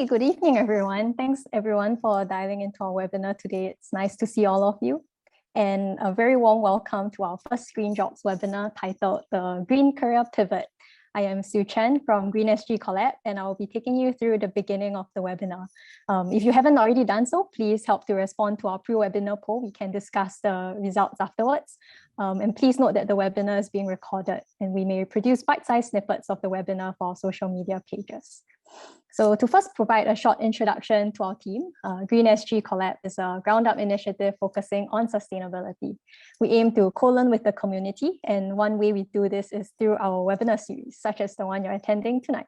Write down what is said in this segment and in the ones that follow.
Hey, good evening, everyone. Thanks, everyone, for dialing into our webinar today. It's nice to see all of you. And a very warm welcome to our first Green Jobs webinar titled The Green Career Pivot. I am Sue Chen from Green SG Collab, and I'll be taking you through the beginning of the webinar. If you haven't already done so, please help to respond to our pre-webinar poll. We can discuss the results afterwards. And please note that the webinar is being recorded, and we may produce bite-sized snippets of the webinar for our social media pages. So to first provide a short introduction to our team, Green SG Collab is a ground-up initiative focusing on sustainability. We aim to co-learn with the community, and one way we do this is through our webinar series, such as the one you're attending tonight.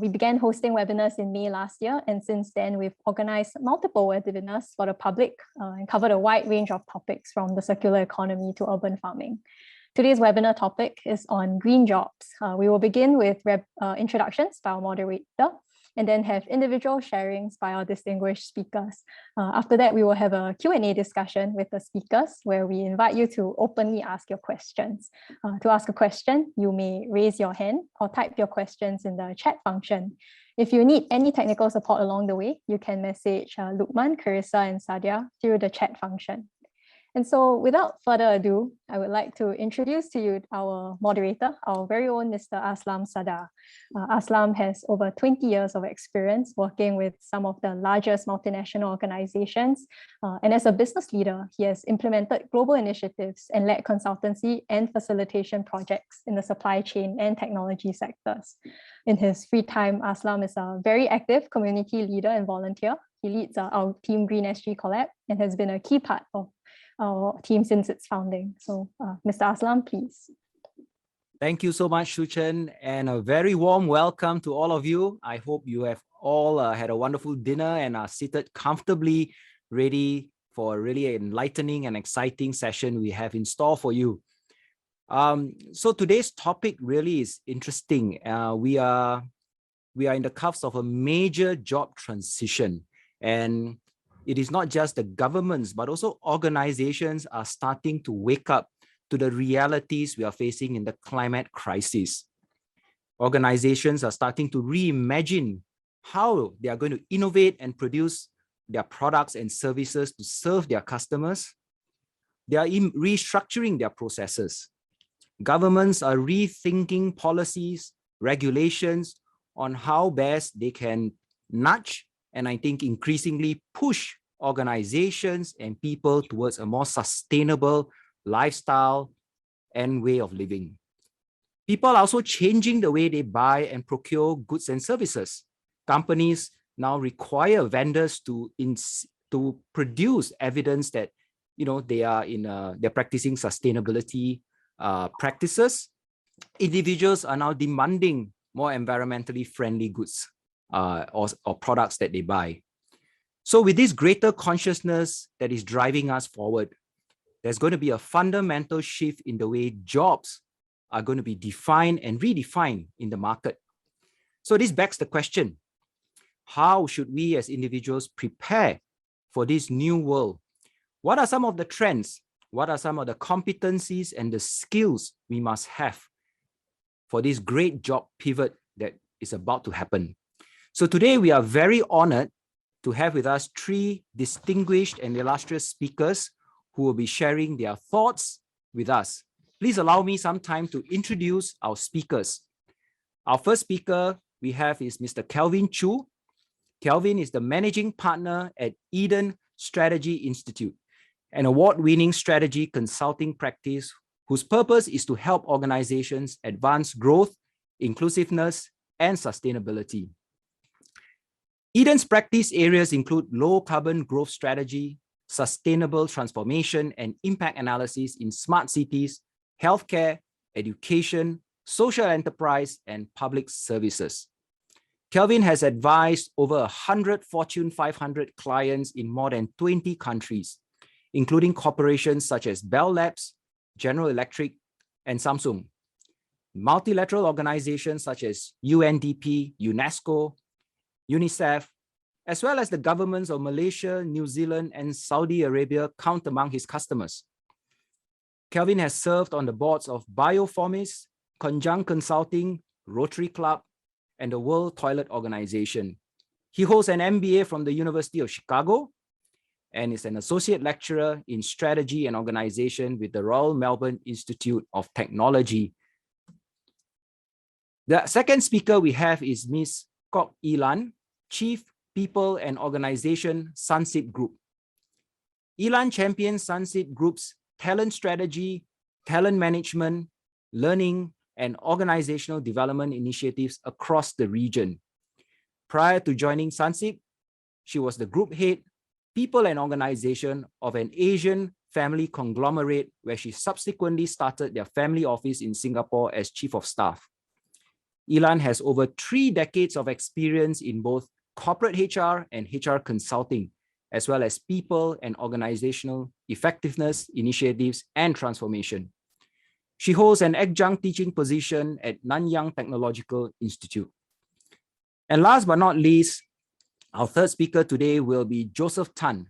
We began hosting webinars in May last year, and since then we've organized multiple webinars for the public and covered a wide range of topics from the circular economy to urban farming. Today's webinar topic is on green jobs. We will begin with introductions by our moderator, and then have individual sharings by our distinguished speakers. After that, we will have a Q&A discussion with the speakers where we invite you to openly ask your questions. To ask a question, you may raise your hand or type your questions in the chat function. If you need any technical support along the way, you can message Lukman, Carissa, and Sadia through the chat function. And so without further ado, I would like to introduce to you our moderator, our very own Mr. Aslam Sadar. Aslam has over 20 years of experience working with some of the largest multinational organizations. And as a business leader, he has implemented global initiatives and led consultancy and facilitation projects in the supply chain and technology sectors. In his free time, Aslam is a very active community leader and volunteer. He leads our team Green SG Collab and has been a key part of our team since its founding. So Mr. Aslam, please. Thank you so much, Shuchen, and a very warm welcome to all of you. I hope you have all had a wonderful dinner and are seated comfortably, ready for a really enlightening and exciting session we have in store for you. So today's topic really is interesting. We are in the cusp of a major job transition, and it is not just the governments, but also organizations are starting to wake up to the realities we are facing in the climate crisis. Organizations are starting to reimagine how they are going to innovate and produce their products and services to serve their customers. They are restructuring their processes. Governments are rethinking policies, regulations on how best they can nudge and I think increasingly push organizations and people towards a more sustainable lifestyle and way of living. People are also changing the way they buy and procure goods and services. Companies now require vendors to produce evidence that they are they're practicing sustainability practices. Individuals are now demanding more environmentally friendly goods or products that they buy. So with this greater consciousness that is driving us forward, there's going to be a fundamental shift in the way jobs are going to be defined and redefined in the market. So this begs the question, how should we as individuals prepare for this new world? What are some of the trends? What are some of the competencies and the skills we must have for this great job pivot that is about to happen? So today we are very honored to have with us three distinguished and illustrious speakers who will be sharing their thoughts with us. Please allow me some time to introduce our speakers. Our first speaker we have is Mr. Calvin Chu. Calvin is the managing partner at Eden Strategy Institute, an award-winning strategy consulting practice whose purpose is to help organizations advance growth, inclusiveness, and sustainability. Eden's practice areas include low carbon growth strategy, sustainable transformation and impact analysis in smart cities, healthcare, education, social enterprise, and public services. Calvin has advised over 100 Fortune 500 clients in more than 20 countries, including corporations such as Bell Labs, General Electric, and Samsung. Multilateral organizations such as UNDP, UNESCO, UNICEF, as well as the governments of Malaysia, New Zealand, and Saudi Arabia count among his customers. Calvin has served on the boards of Bioformis, Conjunct Consulting, Rotary Club, and the World Toilet Organization. He holds an MBA from the University of Chicago and is an associate lecturer in strategy and organization with the Royal Melbourne Institute of Technology. The second speaker we have is Ms. Kok Elan, Chief People and Organization, Sunseap Group. Elan champions Sunseap Group's talent strategy, talent management, learning, and organizational development initiatives across the region. Prior to joining Sunseap, she was the group head, people and organization of an Asian family conglomerate where she subsequently started their family office in Singapore as chief of staff. Elan has over 3 decades of experience in both corporate HR and HR consulting, as well as people and organizational effectiveness initiatives and transformation. She holds an adjunct teaching position at Nanyang Technological Institute. And last but not least, our third speaker today will be Joseph Tan.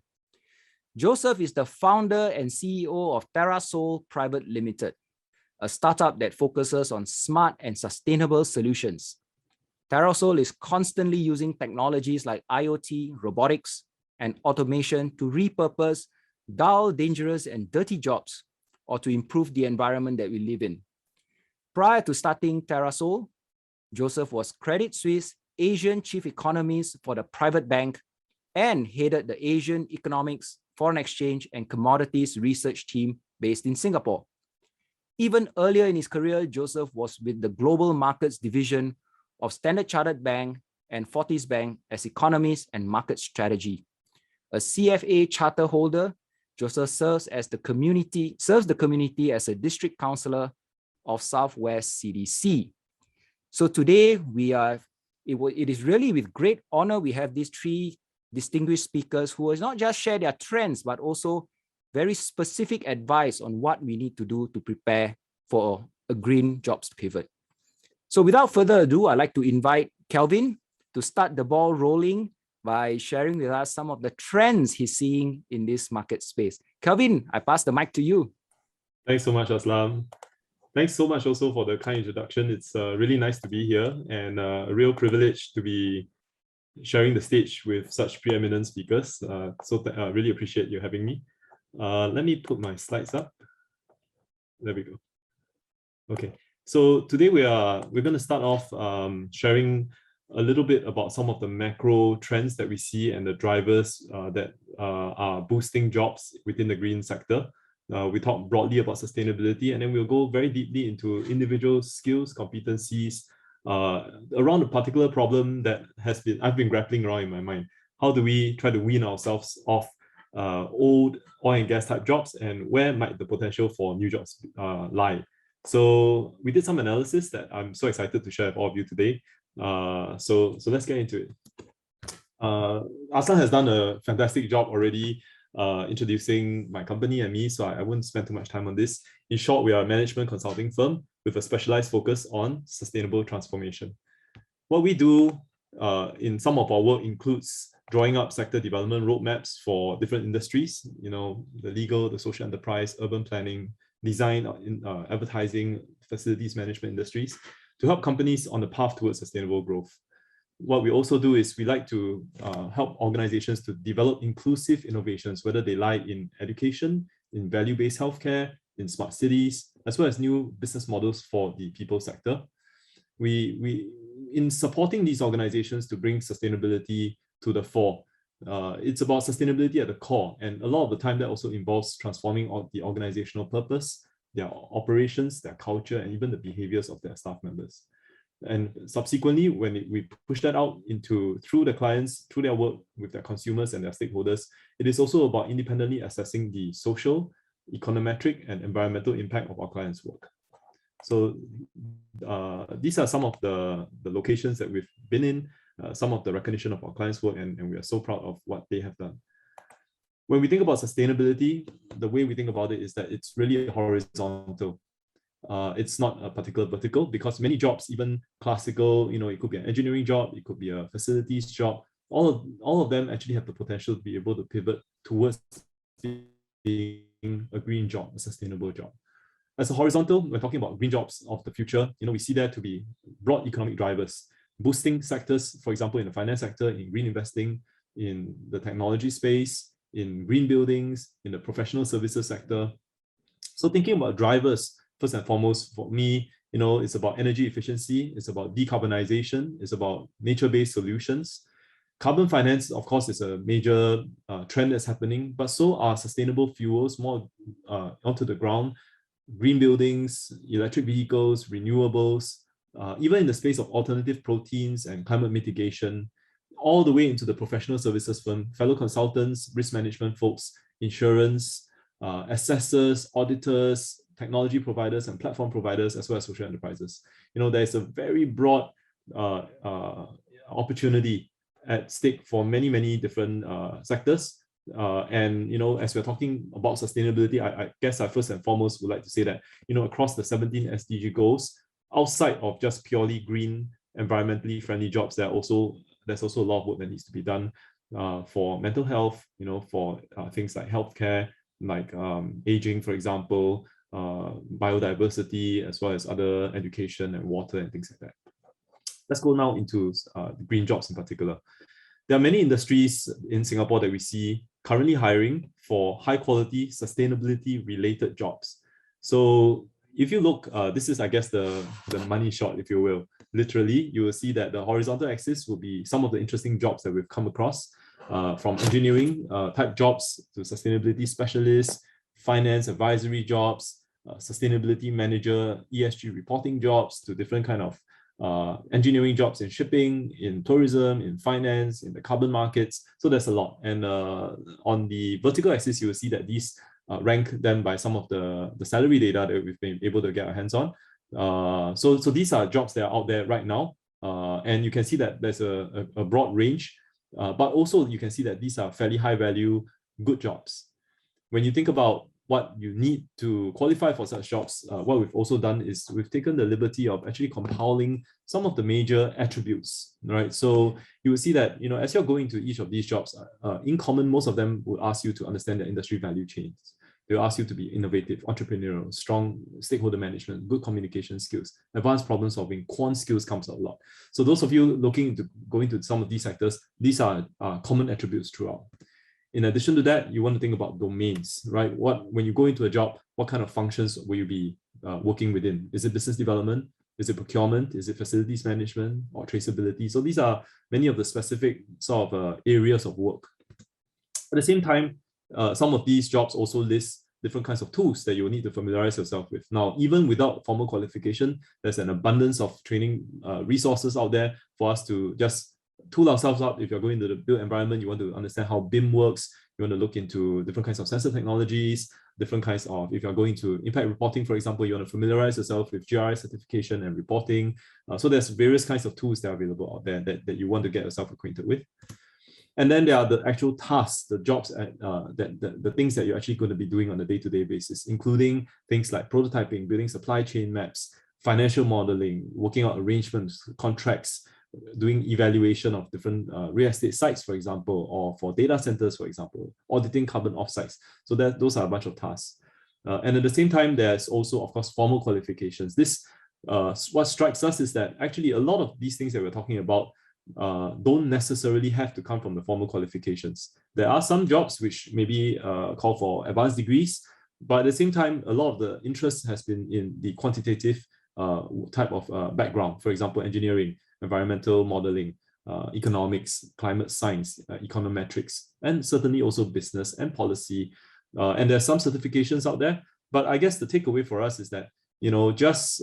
Joseph is the founder and CEO of Terra Sol Private Limited, a startup that focuses on smart and sustainable solutions. Terra Sol is constantly using technologies like IoT, robotics, and automation to repurpose dull, dangerous, and dirty jobs, or to improve the environment that we live in. Prior to starting Terra Sol, Joseph was Credit Suisse Asian Chief Economist for the private bank and headed the Asian Economics, Foreign Exchange and Commodities Research team based in Singapore. Even earlier in his career, Joseph was with the Global Markets Division of Standard Chartered Bank and Fortis Bank as Economist and Market Strategy. A CFA charter holder, Joseph serves the community as a district councillor of Southwest CDC. So today it is really with great honor we have these 3 distinguished speakers who will not just share their trends, but also very specific advice on what we need to do to prepare for a green jobs pivot. So without further ado, I'd like to invite Calvin to start the ball rolling by sharing with us some of the trends he's seeing in this market space. Calvin, I pass the mic to you. Thanks so much, Aslam. Thanks so much also for the kind introduction. It's really nice to be here and a real privilege to be sharing the stage with such preeminent speakers. Really appreciate you having me. Let me put my slides up. There we go. Okay, so today we're going to start off sharing a little bit about some of the macro trends that we see and the drivers that are boosting jobs within the green sector. We talk broadly about sustainability, and then we'll go very deeply into individual skills, competencies around a particular problem that I've been grappling around in my mind. How do we try to wean ourselves off old oil and gas type jobs, and where might the potential for new jobs lie? So we did some analysis that I'm so excited to share with all of you today. So let's get into it. Aslan has done a fantastic job already introducing my company and me, so I wouldn't spend too much time on this. In short, we are a management consulting firm with a specialized focus on sustainable transformation. What we do in some of our work includes drawing up sector development roadmaps for different industries, the legal, the social enterprise, urban planning, design, advertising, facilities management industries, to help companies on the path towards sustainable growth. What we also do is we like to help organizations to develop inclusive innovations, whether they lie in education, in value-based healthcare, in smart cities, as well as new business models for the people sector. In supporting these organizations to bring sustainability to the fore, it's about sustainability at the core, and a lot of the time that also involves transforming the organizational purpose, their operations, their culture, and even the behaviors of their staff members. And subsequently, when we push that out through the clients, through their work with their consumers and their stakeholders, it is also about independently assessing the social, econometric, and environmental impact of our clients' work. So these are some of the locations that we've been in, some of the recognition of our clients' work, and we are so proud of what they have done. When we think about sustainability, the way we think about it is that it's really horizontal. It's not a particular vertical, because many jobs, even classical, it could be an engineering job, it could be a facilities job, all of them actually have the potential to be able to pivot towards being a green job, a sustainable job. As a horizontal, we're talking about green jobs of the future. We see there to be broad economic drivers. boosting sectors, for example, in the finance sector, in green investing, in the technology space, in green buildings, in the professional services sector. So thinking about drivers, first and foremost, for me, it's about energy efficiency, it's about decarbonization, it's about nature-based solutions. Carbon finance, of course, is a major trend that's happening, but so are sustainable fuels, more onto the ground, green buildings, electric vehicles, renewables, even in the space of alternative proteins and climate mitigation, all the way into the professional services firm, fellow consultants, risk management folks, insurance, assessors, auditors, technology providers and platform providers, as well as social enterprises. There's a very broad opportunity at stake for many, many different sectors. And as we're talking about sustainability, I guess I first and foremost would like to say that, across the 17 SDG goals, outside of just purely green, environmentally friendly jobs, there's also a lot of work that needs to be done for mental health, for things like healthcare, like aging, for example, biodiversity, as well as other education and water and things like that. Let's go now into the green jobs in particular. There are many industries in Singapore that we see currently hiring for high quality sustainability related jobs. So if you look, this is, I guess, the money shot, if you will. Literally, you will see that the horizontal axis will be some of the interesting jobs that we've come across, from engineering type jobs to sustainability specialists, finance advisory jobs, sustainability manager, ESG reporting jobs, to different kind of engineering jobs in shipping, in tourism, in finance, in the carbon markets. So there's a lot. And on the vertical axis, you will see that these rank them by some of the salary data that we've been able to get our hands on. So these are jobs that are out there right now. And you can see that there's a broad range, but also you can see that these are fairly high value, good jobs. When you think about what you need to qualify for such jobs, what we've also done is we've taken the liberty of actually compiling some of the major attributes, right? So you will see that, as you're going to each of these jobs, in common, most of them will ask you to understand the industry value chains. They'll ask you to be innovative, entrepreneurial, strong stakeholder management, good communication skills, advanced problem solving, quant skills comes a lot. So those of you looking to go into some of these sectors, these are common attributes throughout. In addition to that, you want to think about domains, right? When you go into a job, what kind of functions will you be working within? Is it business development? Is it procurement? Is it facilities management or traceability? So these are many of the specific sort of areas of work. At the same time, some of these jobs also list different kinds of tools that you will need to familiarize yourself with. Now, even without formal qualification, there's an abundance of training resources out there for us to just tool ourselves up. If you're going to the built environment, you want to understand how BIM works, you want to look into different kinds of sensor technologies, different kinds of, if you're going to impact reporting, for example, you want to familiarize yourself with GRI certification and reporting. So there's various kinds of tools that are available out there that you want to get yourself acquainted with. And then there are the actual tasks, the jobs, the things that you're actually going to be doing on a day-to-day basis, including things like prototyping, building supply chain maps, financial modeling, working out arrangements, contracts, doing evaluation of different real estate sites, for example, or for data centers, for example, auditing carbon offsites. So those are a bunch of tasks. And at the same time, there's also, of course, formal qualifications. This, what strikes us is that actually a lot of these things that we're talking about don't necessarily have to come from the formal qualifications. There are some jobs which maybe call for advanced degrees, but at the same time, a lot of the interest has been in the quantitative type of background. For example, engineering, environmental modeling, economics, climate science, econometrics, and certainly also business and policy. And there's some certifications out there, but I guess the takeaway for us is that, just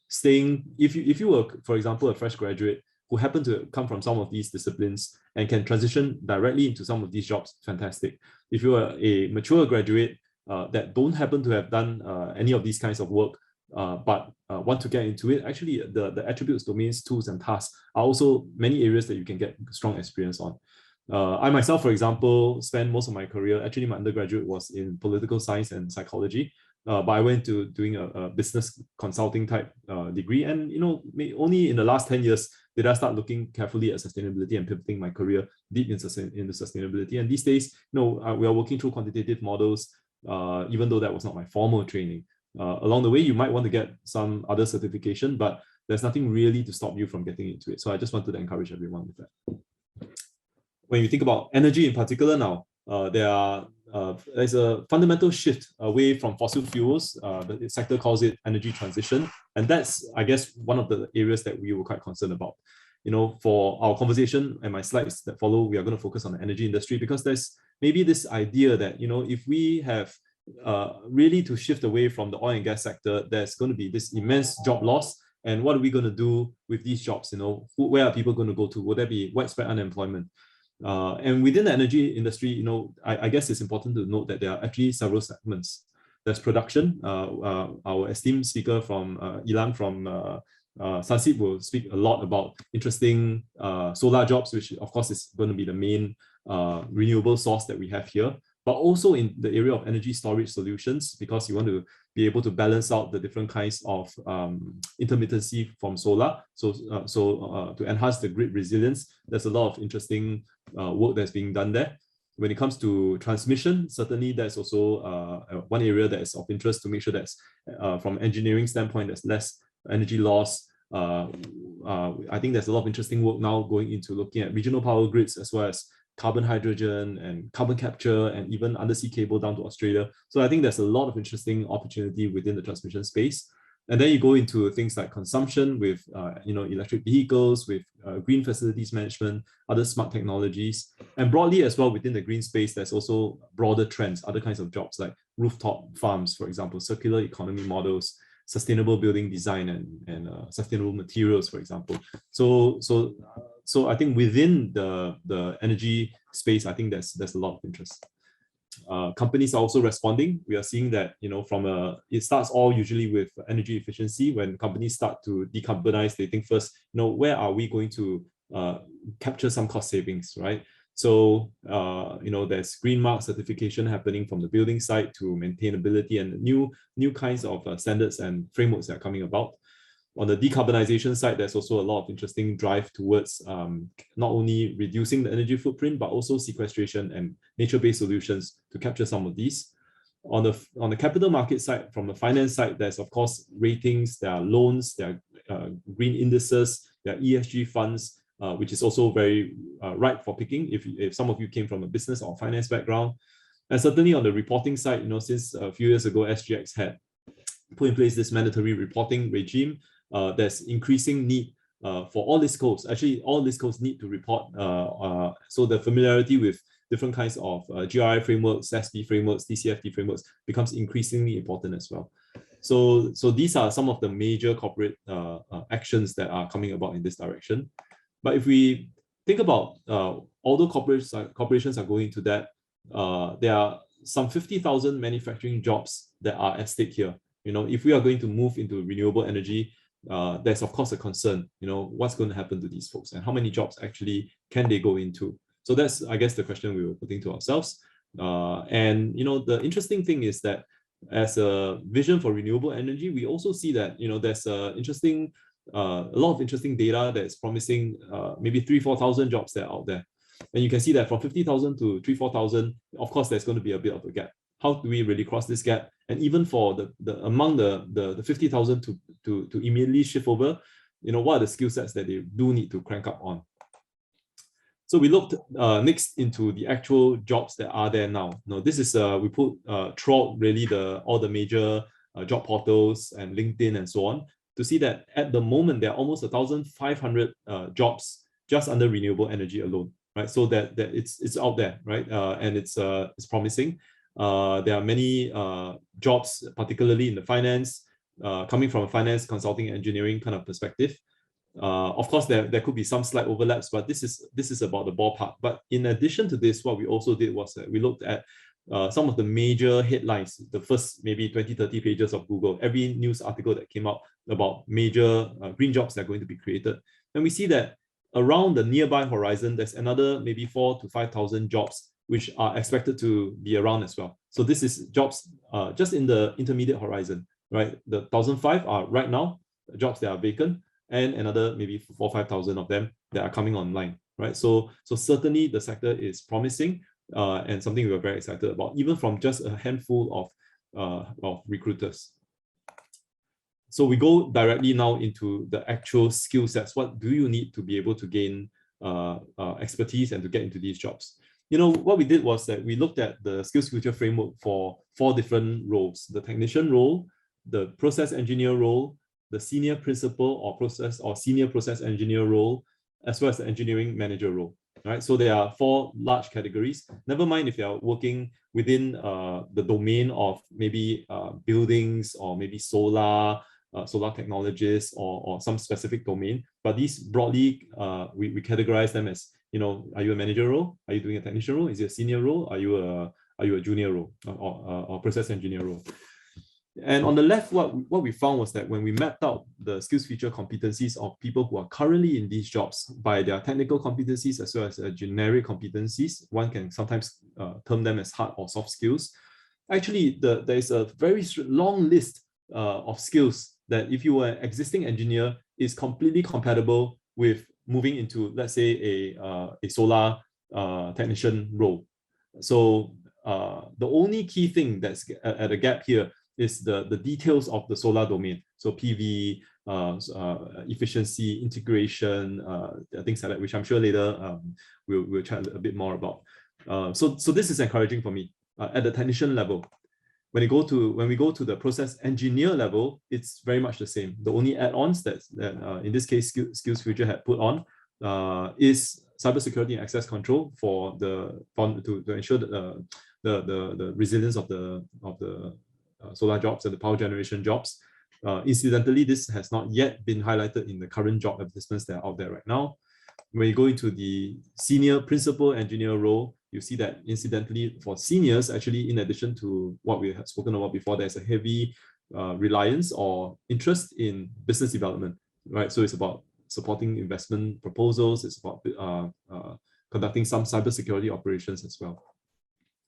staying, if you were, for example, a fresh graduate who happen to come from some of these disciplines and can transition directly into some of these jobs, fantastic. If you are a mature graduate that don't happen to have done any of these kinds of work, but want to get into it, actually the attributes, domains, tools, and tasks are also many areas that you can get strong experience on. I myself, for example, spent most of my career, actually my undergraduate was in political science and psychology, but I went to doing a business consulting type degree, and only in the last 10 years did I start looking carefully at sustainability and pivoting my career deep into sustainability. And these days, we are working through quantitative models, even though that was not my formal training. Along the way, you might want to get some other certification, but there's nothing really to stop you from getting into it. So I just wanted to encourage everyone with that. When you think about energy in particular now, there's a fundamental shift away from fossil fuels. The sector calls it energy transition. And that's, I guess, one of the areas that we were quite concerned about. For our conversation and my slides that follow, we are going to focus on the energy industry, because there's maybe this idea that, if we have really to shift away from the oil and gas sector, there's going to be this immense job loss. And what are we going to do with these jobs? Where are people going to go to? Will there be widespread unemployment? And within the energy industry, I guess it's important to note that there are actually several segments. There's production. Our esteemed speaker from Ilan from Sunseap will speak a lot about interesting solar jobs, which of course is going to be the main renewable source that we have here, but also in the area of energy storage solutions, because you want to be able to balance out the different kinds of intermittency from solar. So to enhance the grid resilience, there's a lot of interesting work that's being done there. When it comes to transmission, certainly there's also one area that is of interest to make sure that's from engineering standpoint, there's less energy loss. I think there's a lot of interesting work now going into looking at regional power grids, as well as carbon hydrogen and carbon capture, and even undersea cable down to Australia. So I think there's a lot of interesting opportunity within the transmission space. And then you go into things like consumption with electric vehicles, with green facilities management, other smart technologies. And broadly as well, within the green space, there's also broader trends, other kinds of jobs like rooftop farms, for example, circular economy models, sustainable building design, and sustainable materials, for example. So I think within the energy space, I think there's a lot of interest. Companies are also responding. We are seeing that, it starts all usually with energy efficiency. When companies start to decarbonize, they think first, where are we going to capture some cost savings, right? So, there's green mark certification happening from the building side to maintainability, and new kinds of standards and frameworks that are coming about. On the decarbonization side, there's also a lot of interesting drive towards not only reducing the energy footprint, but also sequestration and nature-based solutions to capture some of these. On the capital market side, from the finance side, there's of course ratings, there are loans, there are green indices, there are ESG funds, which is also very ripe for picking if some of you came from a business or finance background. And certainly on the reporting side, since a few years ago, SGX had put in place this mandatory reporting regime. There's increasing need for all listcos. Actually, all listcos need to report. So the familiarity with different kinds of GRI frameworks, SASB frameworks, TCFD frameworks becomes increasingly important as well. So these are some of the major corporate actions that are coming about in this direction. But if we think about, although corporations are going into that, there are some 50,000 manufacturing jobs that are at stake here. If we are going to move into renewable energy, there's of course a concern, what's going to happen to these folks and how many jobs actually can they go into? So that's, I guess, the question we were putting to ourselves. And the interesting thing is that as a vision for renewable energy, we also see that, there's a lot of interesting data that's promising maybe 3,000-4,000 jobs that are out there. And you can see that from 50,000 to 3,000-4,000, of course, there's going to be a bit of a gap. How do we really cross this gap? And even for among the 50,000 to immediately shift over, what are the skill sets that they do need to crank up on? So we looked next into the actual jobs that are there now. This is we put throughout really all the major job portals and LinkedIn and so on to see that at the moment there are almost 1,500 jobs just under renewable energy alone, right? So that it's out there, right? And it's promising. There are many jobs, particularly in the finance, coming from a finance, consulting, engineering kind of perspective. Of course, there could be some slight overlaps, but this is about the ballpark. But in addition to this, what we also did was that we looked at some of the major headlines, the first maybe 20-30 pages of Google, every news article that came out about major green jobs that are going to be created. And we see that around the nearby horizon, there's another maybe 4,000 to 5,000 jobs which are expected to be around as well. So this is jobs just in the intermediate horizon, right? The 1,005 are right now jobs that are vacant, and another maybe 4,000 or 5,000 of them that are coming online, right? So certainly the sector is promising and something we're very excited about, even from just a handful of recruiters. So we go directly now into the actual skill sets. What do you need to be able to gain expertise and to get into these jobs? What we did was that we looked at the skills future framework for 4 different roles: the technician role, the process engineer role, the senior principal or senior process engineer role, as well as the engineering manager role. Right? So there are 4 large categories. Never mind if you're working within the domain of maybe buildings or maybe solar technologists or some specific domain, but these broadly we categorize them as, are you a manager role? Are you doing a technician role? Is it a senior role? Are you a junior role or process engineer role? And on the left, what we found was that when we mapped out the skills future competencies of people who are currently in these jobs by their technical competencies as well as generic competencies, one can sometimes term them as hard or soft skills. Actually, there is a very long list of skills that if you are an existing engineer is completely compatible with moving into, let's say, a solar technician role. So the only key thing that's at a gap here is the details of the solar domain. So PV, efficiency, integration, things like that, which I'm sure later we'll chat a bit more about. So this is encouraging for me at the technician level. When we go to the process engineer level, it's very much the same. The only add-ons that in this case Skills Future had put on is cybersecurity and access control to ensure that the resilience of the solar jobs and the power generation jobs. Incidentally, this has not yet been highlighted in the current job advertisements that are out there right now. When you go into the senior principal engineer role, you see that incidentally for seniors, actually, in addition to what we have spoken about before, there's a heavy reliance or interest in business development, right? So it's about supporting investment proposals, it's about conducting some cybersecurity operations as well.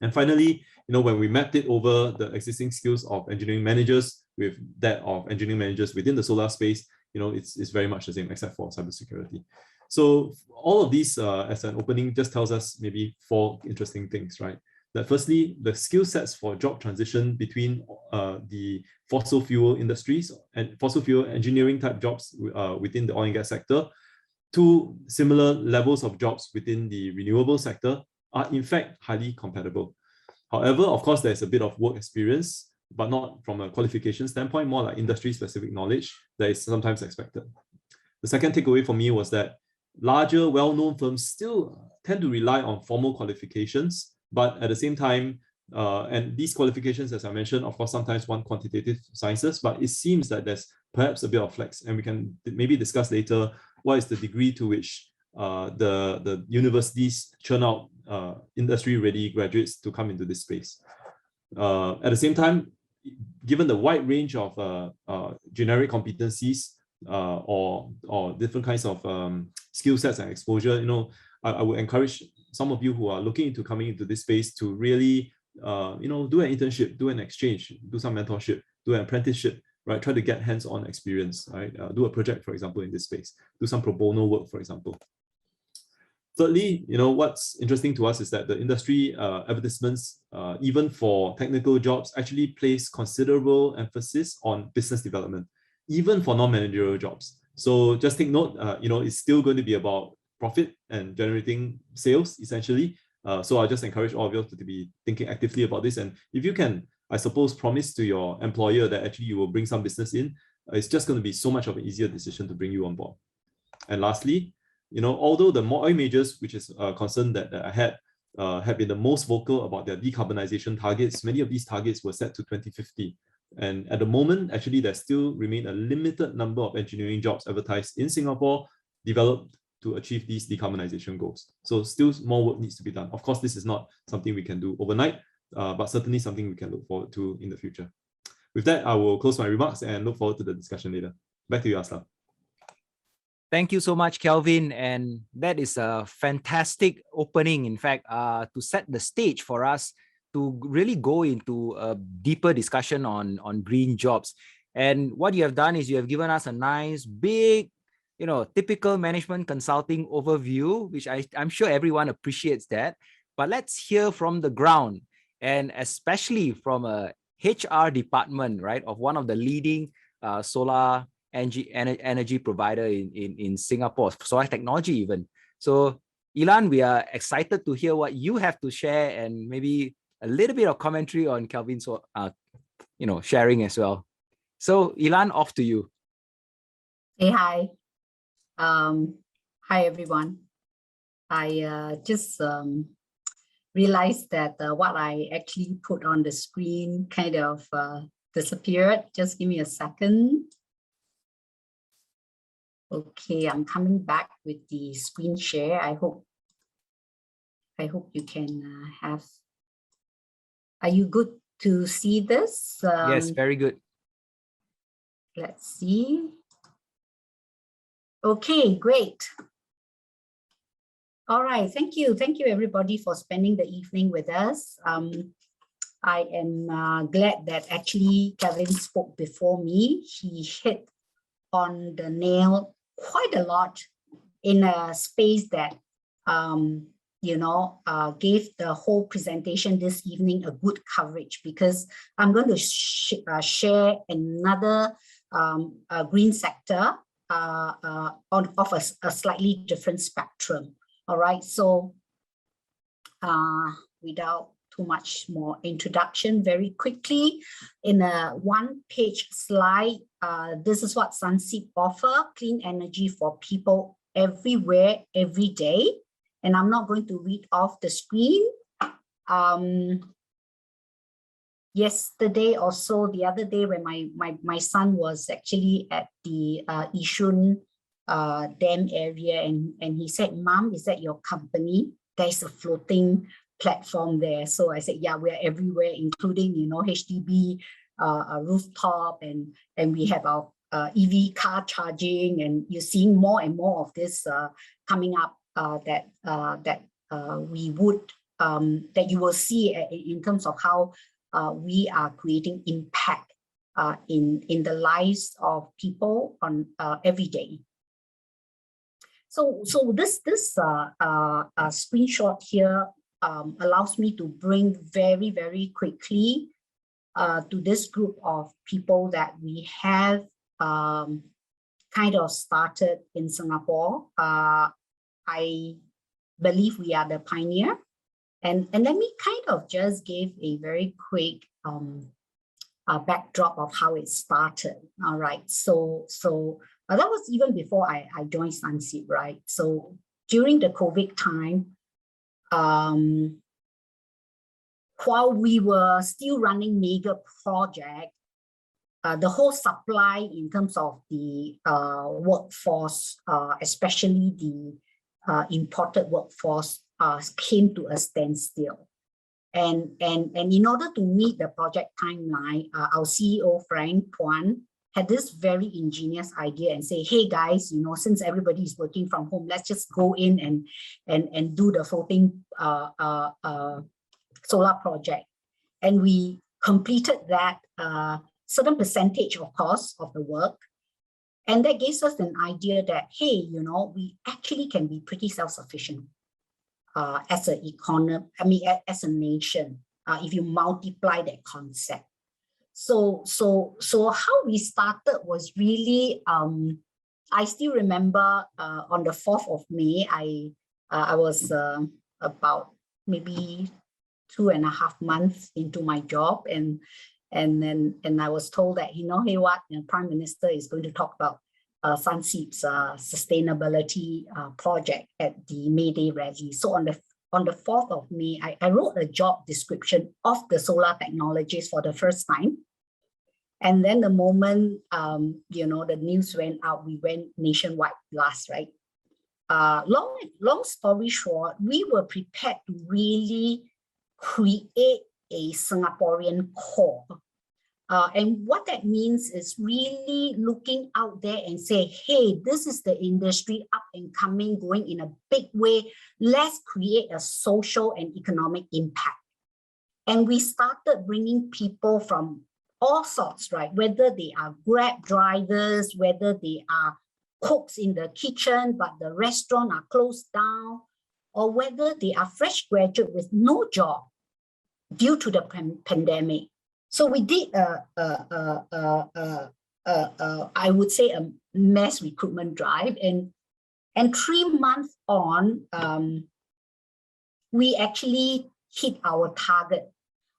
And finally, when we mapped it over the existing skills of engineering managers with that of engineering managers within the solar space, it's very much the same except for cybersecurity. So all of these as an opening just tells us maybe 4 interesting things, right? That firstly, the skill sets for job transition between the fossil fuel industries and fossil fuel engineering type jobs within the oil and gas sector to similar levels of jobs within the renewable sector are in fact highly compatible. However, of course, there's a bit of work experience, but not from a qualification standpoint, more like industry-specific knowledge that is sometimes expected. The second takeaway for me was that larger, well-known firms still tend to rely on formal qualifications, but at the same time, and these qualifications, as I mentioned, of course, sometimes want quantitative sciences, but it seems that there's perhaps a bit of flex, and we can maybe discuss later what is the degree to which the universities churn out industry-ready graduates to come into this space. At the same time, given the wide range of generic competencies or different kinds of skill sets and exposure, I would encourage some of you who are looking into coming into this space to really, do an internship, do an exchange, do some mentorship, do an apprenticeship, right? Try to get hands-on experience, right? Do a project, for example, in this space, do some pro bono work, for example. Thirdly, what's interesting to us is that the industry advertisements, even for technical jobs, actually place considerable emphasis on business development, even for non-managerial jobs. So just take note, it's still going to be about profit and generating sales, essentially. So I just encourage all of you to be thinking actively about this. And if you can, I suppose, promise to your employer that actually you will bring some business in, it's just going to be so much of an easier decision to bring you on board. And lastly, although the oil majors, which is a concern that I had, have been the most vocal about their decarbonization targets, many of these targets were set to 2050. And at the moment, actually, there still remain a limited number of engineering jobs advertised in Singapore, developed to achieve these decarbonization goals. So still more work needs to be done. Of course, this is not something we can do overnight, but certainly something we can look forward to in the future. With that, I will close my remarks and look forward to the discussion later. Back to you, Aslam. Thank you so much, Calvin. And that is a fantastic opening, in fact, to set the stage for us to really go into a deeper discussion on green jobs. And what you have done is you have given us a nice, big, typical management consulting overview, which I'm sure everyone appreciates that. But let's hear from the ground, and especially from a HR department, right, of one of the leading solar energy provider in Singapore, solar technology even. So Ilan, we are excited to hear what you have to share and maybe a little bit of commentary on Calvin's sharing as well. So Ilan, off to you. Hey, hi. Hi, everyone. I just realized that what I actually put on the screen kind of disappeared. Just give me a second. Okay, I'm coming back with the screen share. I hope you can have. Are you good to see this? Yes, very good. Let's see. Okay, great. All right, thank you. Thank you everybody for spending the evening with us. I am glad that actually Calvin spoke before me. He hit on the nail quite a lot in a space that, gave the whole presentation this evening a good coverage, because I'm going to share another green sector of a slightly different spectrum. All right, so without too much more introduction, very quickly, in a one-page slide, this is what Sunseap offer: clean energy for people everywhere, every day. And I'm not going to read off the screen. Yesterday or so, the other day, when my son was actually at the Yishun dam area, and he said, "Mom, is that your company?" There's a floating platform there. So I said, yeah, we're everywhere, including, HDB rooftop, and we have our EV car charging, and you're seeing more and more of this coming up that you will see in terms of how we are creating impact in the lives of people on every day. So this screenshot here allows me to bring very, very quickly to this group of people that we have kind of started in Singapore. I believe we are the pioneer. And let me kind of just give a very quick backdrop of how it started. All right, so that was even before I joined Sunseap, right? So during the COVID time, while we were still running mega project, the whole supply in terms of the workforce, especially the imported workforce, came to a standstill. And in order to meet the project timeline, our CEO, Frank Tuan, had this very ingenious idea and say, hey guys, since everybody is working from home, let's just go in and do the floating solar project. And we completed that certain percentage, of course, of the work. And that gives us an idea that, hey, we actually can be pretty self-sufficient as an economy, as a nation, if you multiply that concept. So how we started was really, I still remember on the 4th of May, I was about maybe 2.5 months into my job, and I was told that, hey, what, Prime Minister is going to talk about Sunseap's sustainability project at the May Day rally. So on the 4th of May, I wrote a job description of the solar technologies for the first time. And then the moment, the news went out, we went nationwide blast, right? Long story short, we were prepared to really create a Singaporean core. And what that means is really looking out there and say, hey, this is the industry up and coming, going in a big way. Let's create a social and economic impact. And we started bringing people from all sorts, right? Whether they are Grab drivers, whether they are cooks in the kitchen, but the restaurant are closed down, or whether they are fresh graduate with no job due to the pandemic. So we did a I would say a mass recruitment drive, and 3 months on, we actually hit our target.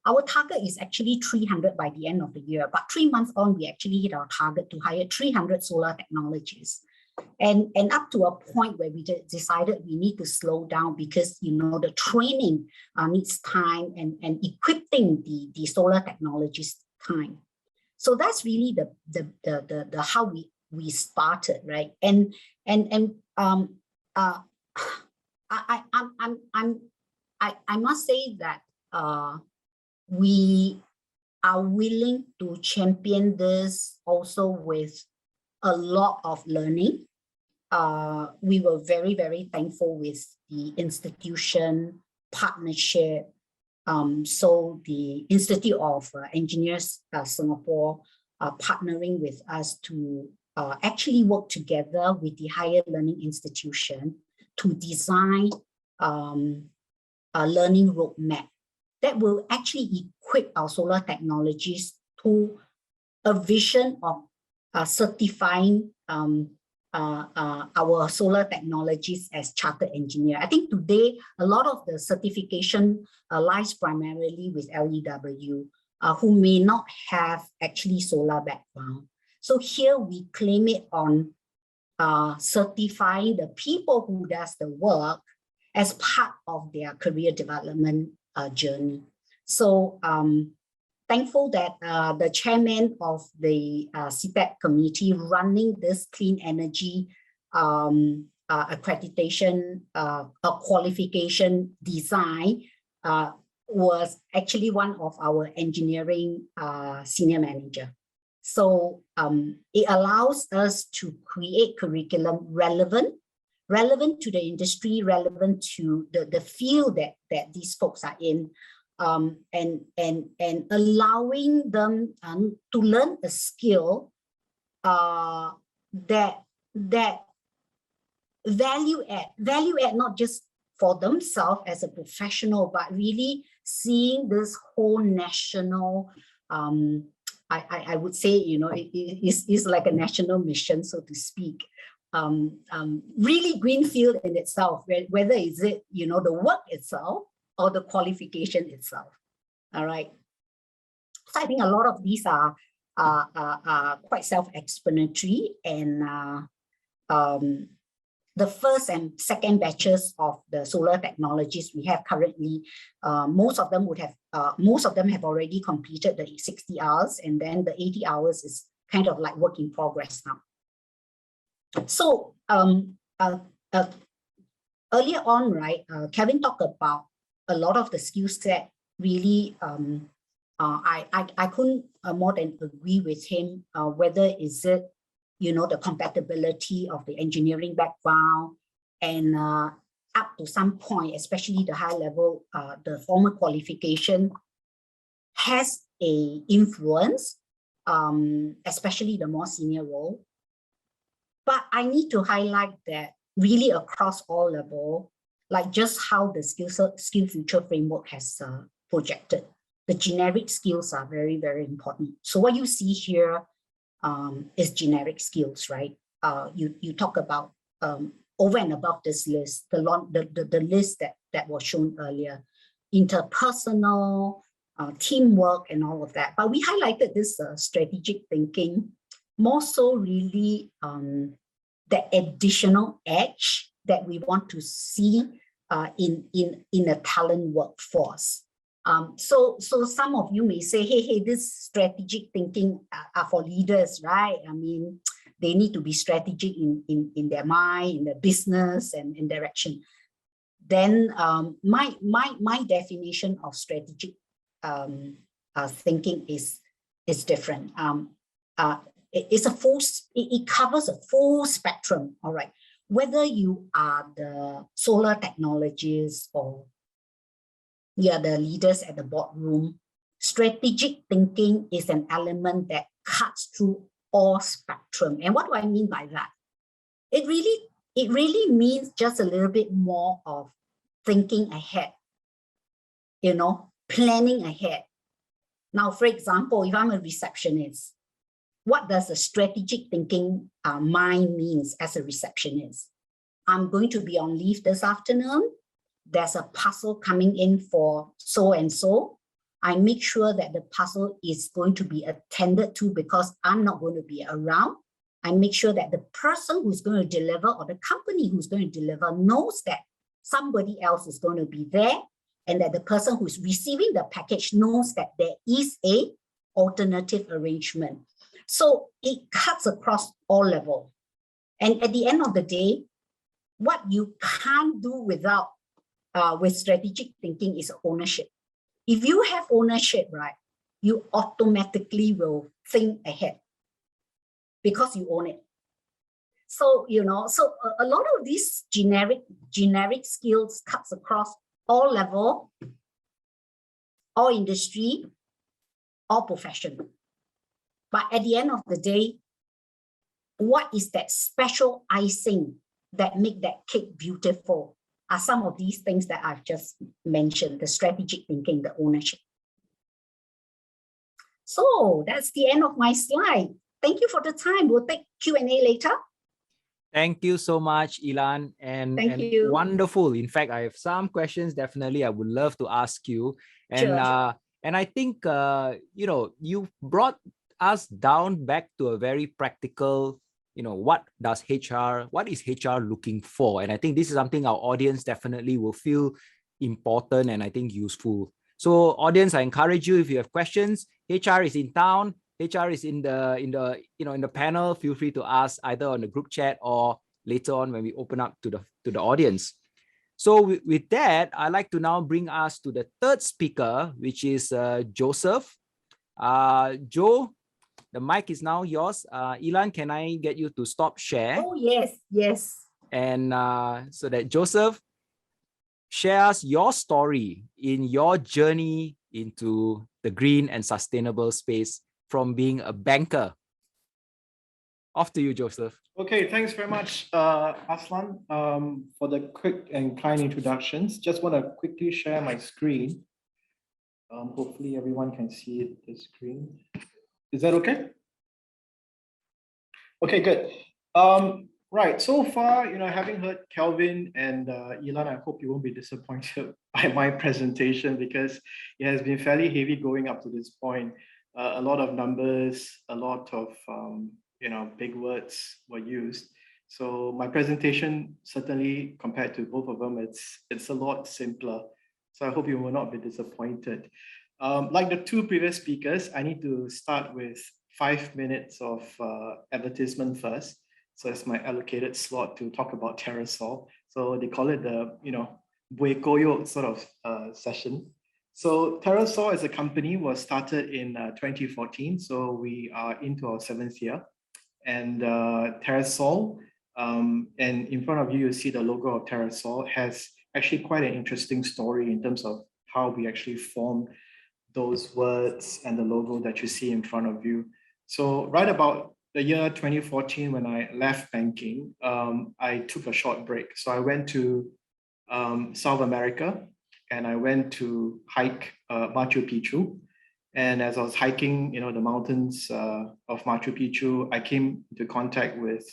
Our target is actually 300 by the end of the year, but 3 months on, we actually hit our target to hire 300 solar technologists. And up to a point where we decided we need to slow down because, you know, the training needs time, and equipping the solar technologists time. So that's really the how we started, right? I must say that we are willing to champion this also with a lot of learning. We were very, very thankful with the institution partnership. So the Institute of Engineers Singapore partnering with us to actually work together with the higher learning institution to design a learning roadmap that will actually equip our solar technologies to a vision of certifying our solar technologies as chartered engineer. I think today, a lot of the certification lies primarily with LEW, who may not have actually solar background. So here we claim it on certifying the people who does the work as part of their career development journey. So thankful that the chairman of the CPEP committee running this clean energy accreditation qualification design was actually one of our engineering senior manager. So it allows us to create curriculum relevant to the industry, relevant to the field that these folks are in, and allowing them to learn a skill that value add not just for themselves as a professional, but really seeing this whole national, I would say, you know, it is like a national mission, so to speak. Really greenfield in itself, whether is it, you know, the work itself or the qualification itself. All right. So I think a lot of these are quite self-explanatory, and the first and second batches of the solar technologies we have currently, most of them have already completed the 60 hours, and then the 80 hours is kind of like work in progress now. So earlier on, right, Kevin talked about a lot of the skill set. Really, I couldn't more than agree with him. Whether is it, you know, the compatibility of the engineering background, and up to some point, especially the high level, the formal qualification has a influence, especially the more senior role. But I need to highlight that really across all level, like just how the skill future framework has projected, the generic skills are very, very important. So what you see here is generic skills, right? You talk about over and above this list, the list that was shown earlier, interpersonal, teamwork, and all of that. But we highlighted this strategic thinking, more so really the additional edge that we want to see in a talent workforce. So some of you may say, hey, this strategic thinking are for leaders, right? I mean, they need to be strategic in their mind, in their business, and in direction. Then my definition of strategic thinking is different. It covers a full spectrum, all right? Whether you are the solar technologists or you are the leaders at the boardroom, strategic thinking is an element that cuts through all spectrum. And what do I mean by that? It really means just a little bit more of thinking ahead, you know, planning ahead. Now, for example, if I'm a receptionist, what does the strategic thinking mind means as a receptionist. I'm going to be on leave this afternoon. There's a parcel coming in for so and so. I make sure that the parcel is going to be attended to because I'm not going to be around. I make sure that the person who's going to deliver or the company who's going to deliver knows that somebody else is going to be there, and that the person who's receiving the package knows that there is a alternative arrangement. So it cuts across all levels. And at the end of the day, what you can't do without with strategic thinking is ownership. If you have ownership, right, you automatically will think ahead because you own it. So, so a lot of these generic skills cuts across all level, all industry, all profession. But at the end of the day, what is that special icing that make that cake beautiful are some of these things that I've just mentioned, the strategic thinking, the ownership. So that's the end of my slide. Thank you for the time. We'll take Q&A later. Thank you so much, Ilan. Thank you. Wonderful. In fact, I have some questions definitely I would love to ask you. And Sure. and I think you brought us down back to a very practical, what is HR looking for? And I think this is something our audience definitely will feel important and I think useful. So audience, I encourage you, if you have questions, HR is in town, HR is in the panel. Feel free to ask either on the group chat or later on when we open up to the audience. So with that, I'd like to now bring us to the third speaker, which is Joseph. Joe, the mic is now yours. Ilan, can I get you to stop share? Oh, yes, yes. And so that Joseph, share us your story in your journey into the green and sustainable space from being a banker. Off to you, Joseph. Okay, thanks very much, Aslan, for the quick and kind introductions. Just want to quickly share my screen. Hopefully everyone can see the screen. Is that okay? Okay, good. Right, so far, having heard Calvin and Ilan, I hope you won't be disappointed by my presentation because it has been fairly heavy going up to this point. A lot of numbers, a lot of big words were used. So my presentation, certainly compared to both of them, it's a lot simpler. So I hope you will not be disappointed. Like the two previous speakers, I need to start with 5 minutes of advertisement first. So it's my allocated slot to talk about Terra Sol. So they call it the, Buay Koyo sort of session. So Terra Sol as a company was started in 2014. So we are into our 7th year. And Terra Sol, and in front of you, you see the logo of Terra Sol, has actually quite an interesting story in terms of how we actually formed those words and the logo that you see in front of you. So right about the year 2014, when I left banking, I took a short break. So I went to South America and I went to hike Machu Picchu. And as I was hiking, the mountains of Machu Picchu, I came into contact with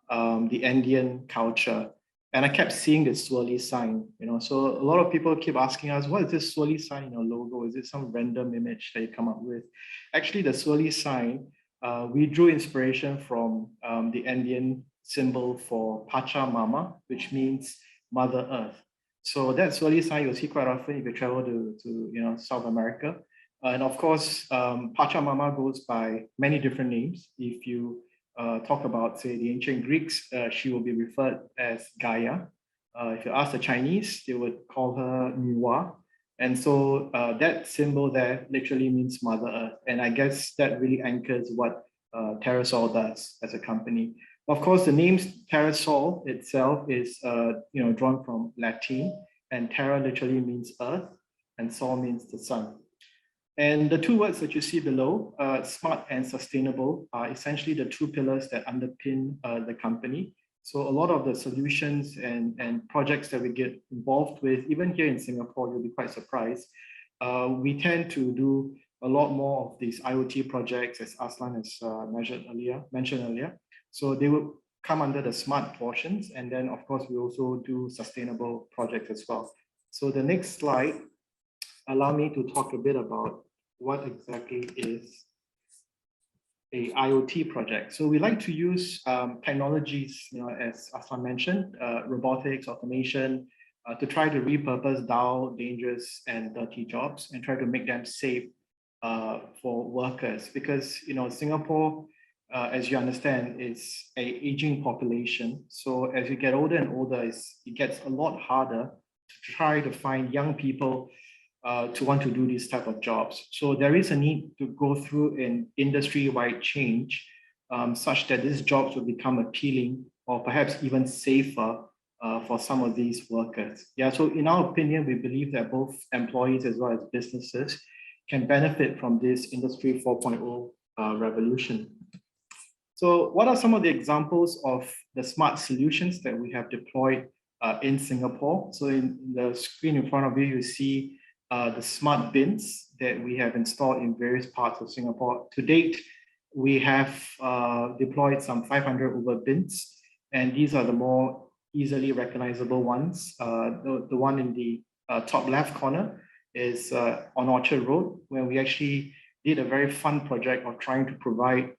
the Andean culture. And I kept seeing this swirly sign, so a lot of people keep asking us, what is this swirly sign in your logo? Is it some random image that you come up with? Actually, the swirly sign, we drew inspiration from the Andean symbol for Pachamama, which means Mother Earth. So that swirly sign you'll see quite often if you travel to South America. And of course, Pachamama goes by many different names. If you talk about, say, the ancient Greeks, she will be referred as Gaia. If you ask the Chinese, they would call her Niwa. And so that symbol there literally means Mother Earth. And I guess that really anchors what Terra Sol does as a company. Of course, the name Terra Sol itself is drawn from Latin, and Terra literally means earth, and Sol means the sun. And the two words that you see below, smart and sustainable, are essentially the two pillars that underpin the company. So a lot of the solutions and projects that we get involved with, even here in Singapore, you'll be quite surprised. We tend to do a lot more of these IoT projects, as Aslan has mentioned earlier. So they will come under the smart portions. And then, of course, we also do sustainable projects as well. So the next slide, allow me to talk a bit about what exactly is a IoT project. So we like to use technologies, as Aslan mentioned, robotics, automation, to try to repurpose dull, dangerous, and dirty jobs and try to make them safe for workers. Because Singapore, as you understand, is an aging population. So as you get older and older, it gets a lot harder to try to find young people to want to do these type of jobs. So there is a need to go through an industry-wide change such that these jobs will become appealing or perhaps even safer for some of these workers. Yeah, so in our opinion, we believe that both employees as well as businesses can benefit from this Industry 4.0 revolution. So what are some of the examples of the smart solutions that we have deployed in Singapore? So in the screen in front of you, you see the smart bins that we have installed in various parts of Singapore. To date, we have deployed some 500 over bins, and these are the more easily recognizable ones. The one in the top left corner is on Orchard Road, where we actually did a very fun project of trying to provide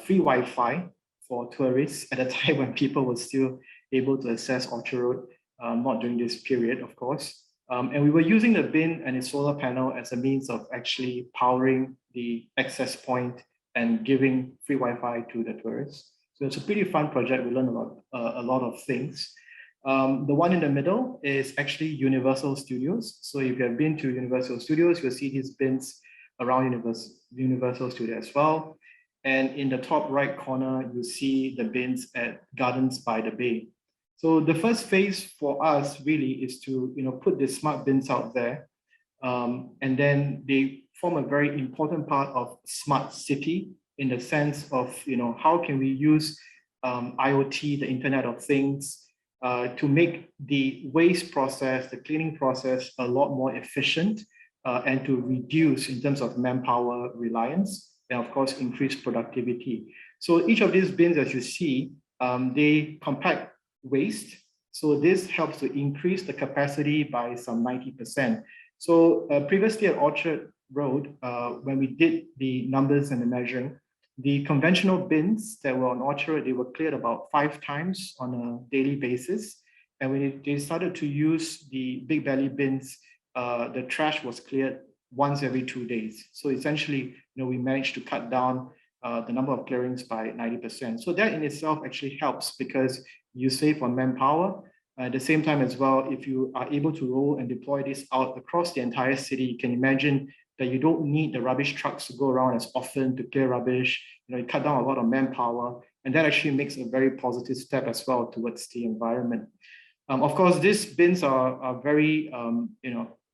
free Wi-Fi for tourists at a time when people were still able to access Orchard Road, not during this period, of course. And we were using the bin and its solar panel as a means of actually powering the access point and giving free Wi-Fi to the tourists. So it's a pretty fun project. We learned a lot of things. The one in the middle is actually Universal Studios. So if you have been to Universal Studios, you'll see these bins around Universal Studios as well. And in the top right corner, you see the bins at Gardens by the Bay. So the first phase for us really is to put the smart bins out there, and then they form a very important part of smart city in the sense of how can we use IoT, the Internet of Things, to make the waste process, the cleaning process a lot more efficient and to reduce in terms of manpower reliance and of course increase productivity. So each of these bins, as you see, they compact waste. So this helps to increase the capacity by some 90%. So previously at Orchard Road, when we did the numbers and the measuring, the conventional bins that were on Orchard Road, they were cleared about 5 times on a daily basis. And when they started to use the big belly bins, the trash was cleared once every 2 days. So essentially, we managed to cut down the number of clearings by 90%. So that in itself actually helps because you save on manpower. At the same time as well, if you are able to roll and deploy this out across the entire city, you can imagine that you don't need the rubbish trucks to go around as often to clear rubbish. You cut down a lot of manpower, and that actually makes a very positive step as well towards the environment. Of course, these bins are very,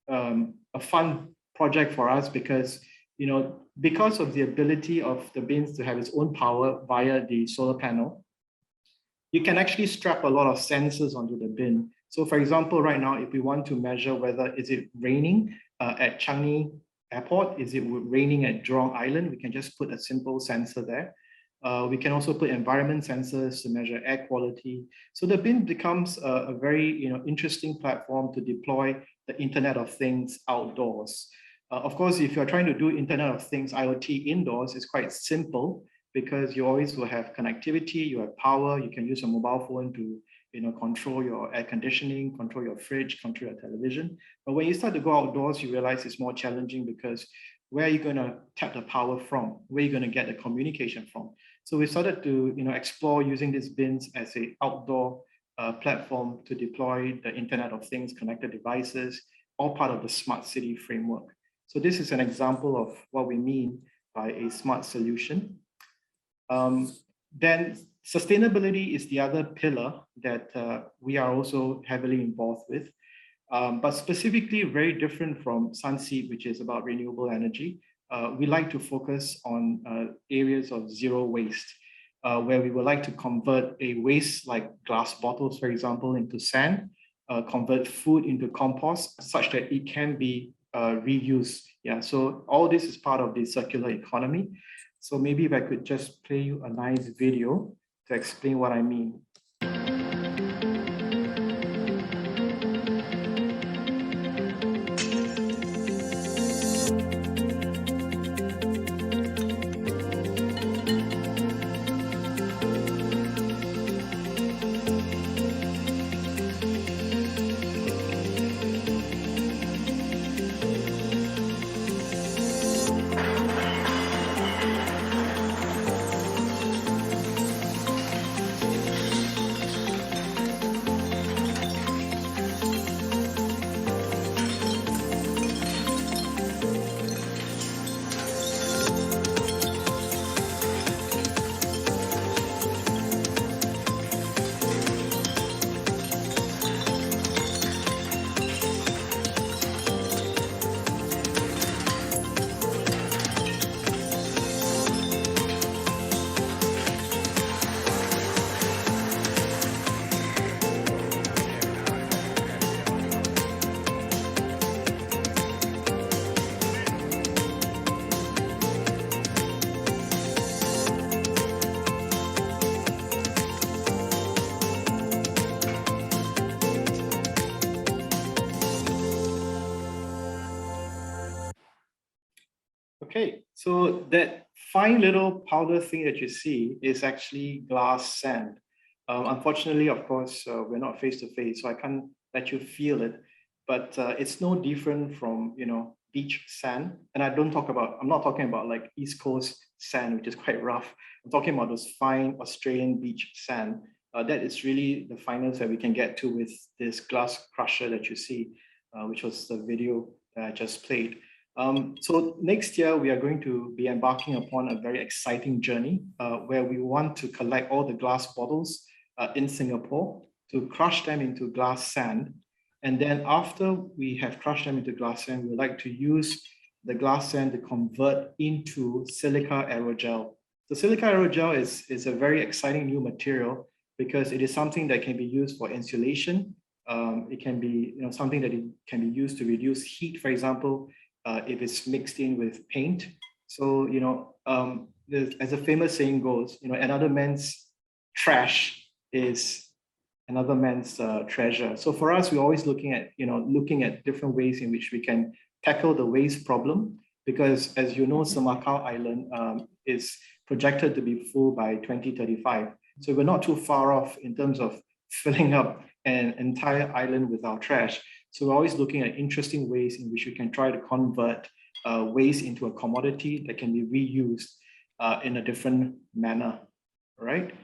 a fun project for us because, because of the ability of the bins to have its own power via the solar panel, you can actually strap a lot of sensors onto the bin. So for example, right now, if we want to measure whether is it raining at Changi Airport, is it raining at Jurong Island, we can just put a simple sensor there. We can also put environment sensors to measure air quality. So the bin becomes a very interesting platform to deploy the Internet of Things outdoors. Of course, if you're trying to do Internet of Things IoT indoors, it's quite simple because you always will have connectivity, you have power, you can use a mobile phone to control your air conditioning, control your fridge, control your television. But when you start to go outdoors, you realize it's more challenging because where are you going to tap the power from? Where are you going to get the communication from? So we started to explore using these bins as an outdoor platform to deploy the Internet of Things, connected devices, all part of the smart city framework. So this is an example of what we mean by a smart solution. Then sustainability is the other pillar that we are also heavily involved with, but specifically very different from Sunseed, which is about renewable energy. We like to focus on areas of zero waste, where we would like to convert a waste like glass bottles, for example, into sand, convert food into compost such that it can be reuse. Yeah, so all this is part of the circular economy. So maybe if I could just play you a nice video to explain what I mean. Okay, so that fine little powder thing that you see is actually glass sand. Unfortunately, of course, we're not face to face, so I can't let you feel it. But it's no different from, you know, beach sand. And I'm not talking about like East Coast sand, which is quite rough. I'm talking about those fine Australian beach sand. That is really the finest that we can get to with this glass crusher that you see, which was the video that I just played. So next year, we are going to be embarking upon a very exciting journey where we want to collect all the glass bottles in Singapore to crush them into glass sand. And then after we have crushed them into glass sand, we would like to use the glass sand to convert into silica aerogel. The silica aerogel is a very exciting new material because it is something that can be used for insulation. It can be, you know, something that it can be used to reduce heat, for example, if it's mixed in with paint. So, you know, as a famous saying goes, you know, another man's trash is another man's treasure. So for us, we're always looking at different ways in which we can tackle the waste problem, because as you know, Semakau Island is projected to be full by 2035. So we're not too far off in terms of filling up an entire island with our trash. So we're always looking at interesting ways in which we can try to convert waste into a commodity that can be reused in a different manner, right?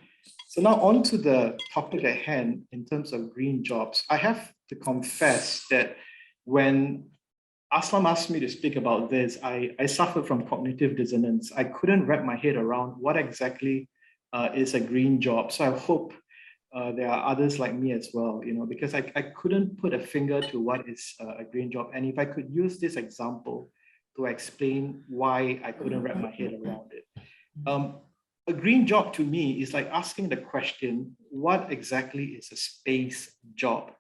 So now on to the topic at hand in terms of green jobs. I have to confess that when Aslam asked me to speak about this, I suffered from cognitive dissonance. I couldn't wrap my head around what exactly is a green job. So I hope there are others like me as well, you know, because I couldn't put a finger to what is a green job. And if I could use this example to explain why I couldn't wrap my head around it. A green job to me is like asking the question, what exactly is a space job?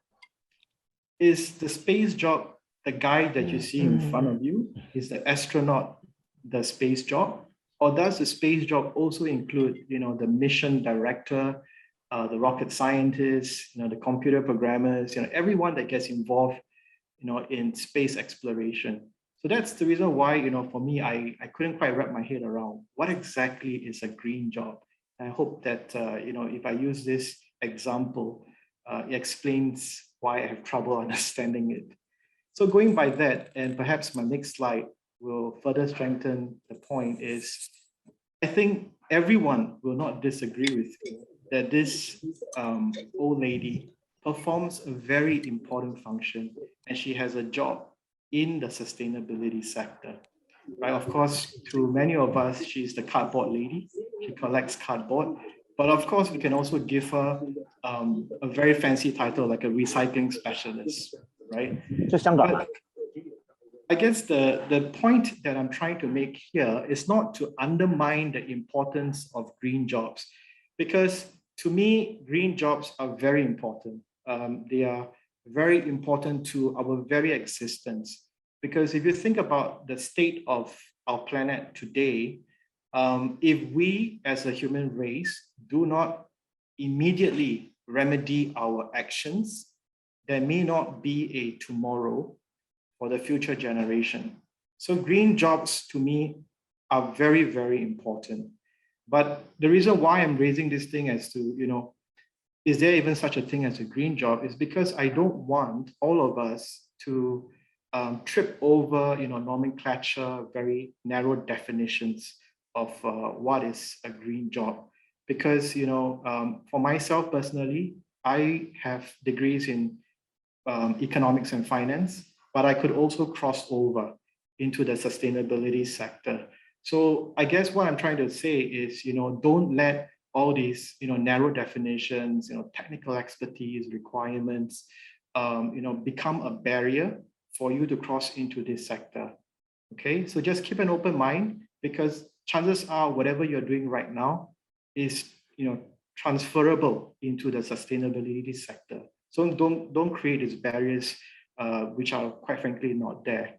Is the space job the guy that you see in front of you? Is the astronaut the space job? Or does the space job also include, you know, the mission director, the rocket scientists, you know, the computer programmers, you know, everyone that gets involved, you know, in space exploration? So that's the reason why, you know, for me, I couldn't quite wrap my head around what exactly is a green job. And I hope that, you know, if I use this example, it explains why I have trouble understanding it. So going by that, and perhaps my next slide will further strengthen the point, is I think everyone will not disagree with me that this old lady performs a very important function, and she has a job in the sustainability sector, right? Of course, to many of us, she's the cardboard lady. She collects cardboard, but of course, we can also give her a very fancy title like a recycling specialist, right? But I guess the point that I'm trying to make here is not to undermine the importance of green jobs, because to me, green jobs are very important. They are very important to our very existence. Because if you think about the state of our planet today, if we as a human race do not immediately remedy our actions, there may not be a tomorrow for the future generation. So green jobs to me are very, very important. But the reason why I'm raising this thing as to, is there even such a thing as a green job, is because I don't want all of us to trip over, nomenclature, very narrow definitions of what is a green job. Because, for myself personally, I have degrees in economics and finance, but I could also cross over into the sustainability sector. So I guess what I'm trying to say is, don't let all these, narrow definitions, technical expertise, requirements, become a barrier for you to cross into this sector. Okay, so just keep an open mind, because chances are whatever you're doing right now is, transferable into the sustainability sector. So don't create these barriers, which are quite frankly not there.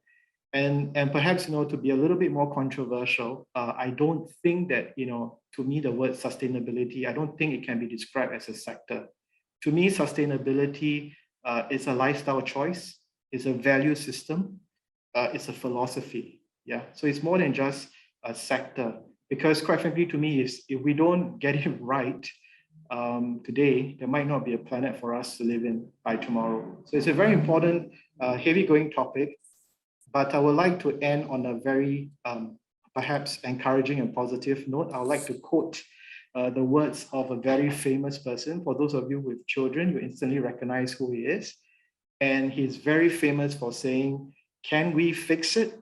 And perhaps, to be a little bit more controversial, I don't think that, to me, the word sustainability, I don't think it can be described as a sector. To me, sustainability is a lifestyle choice, it's a value system, it's a philosophy. Yeah, so it's more than just a sector, because quite frankly, to me, is if we don't get it right today, there might not be a planet for us to live in by tomorrow. So it's a very important, heavy-going topic. But I would like to end on a very perhaps encouraging and positive note. I would like to quote the words of a very famous person. For those of you with children, you instantly recognize who he is. And he's very famous for saying, "Can we fix it?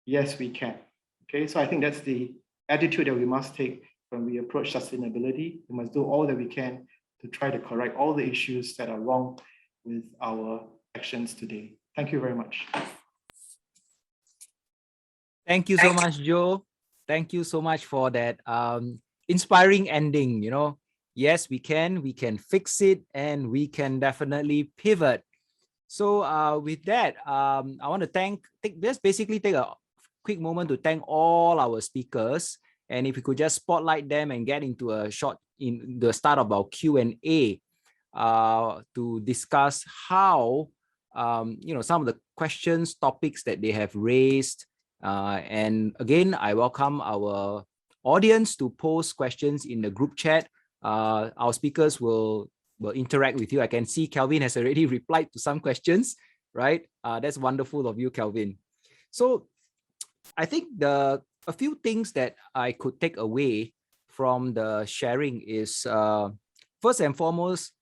Yes, we can." Okay, so I think that's the attitude that we must take when we approach sustainability. We must do all that we can to try to correct all the issues that are wrong with our actions today. Thank you very much. Thank you so much, Joe. Thank you so much for that inspiring ending. Yes, we can fix it, and we can definitely pivot. So with that, I want to basically take a quick moment to thank all our speakers. And if we could just spotlight them and get into in the start of our Q&A to discuss how, some of the questions, topics that they have raised. And again, I welcome our audience to post questions in the group chat. Our speakers will interact with you. I can see Calvin has already replied to some questions, right? That's wonderful of you, Calvin. So I think a few things that I could take away from the sharing is, first and foremost,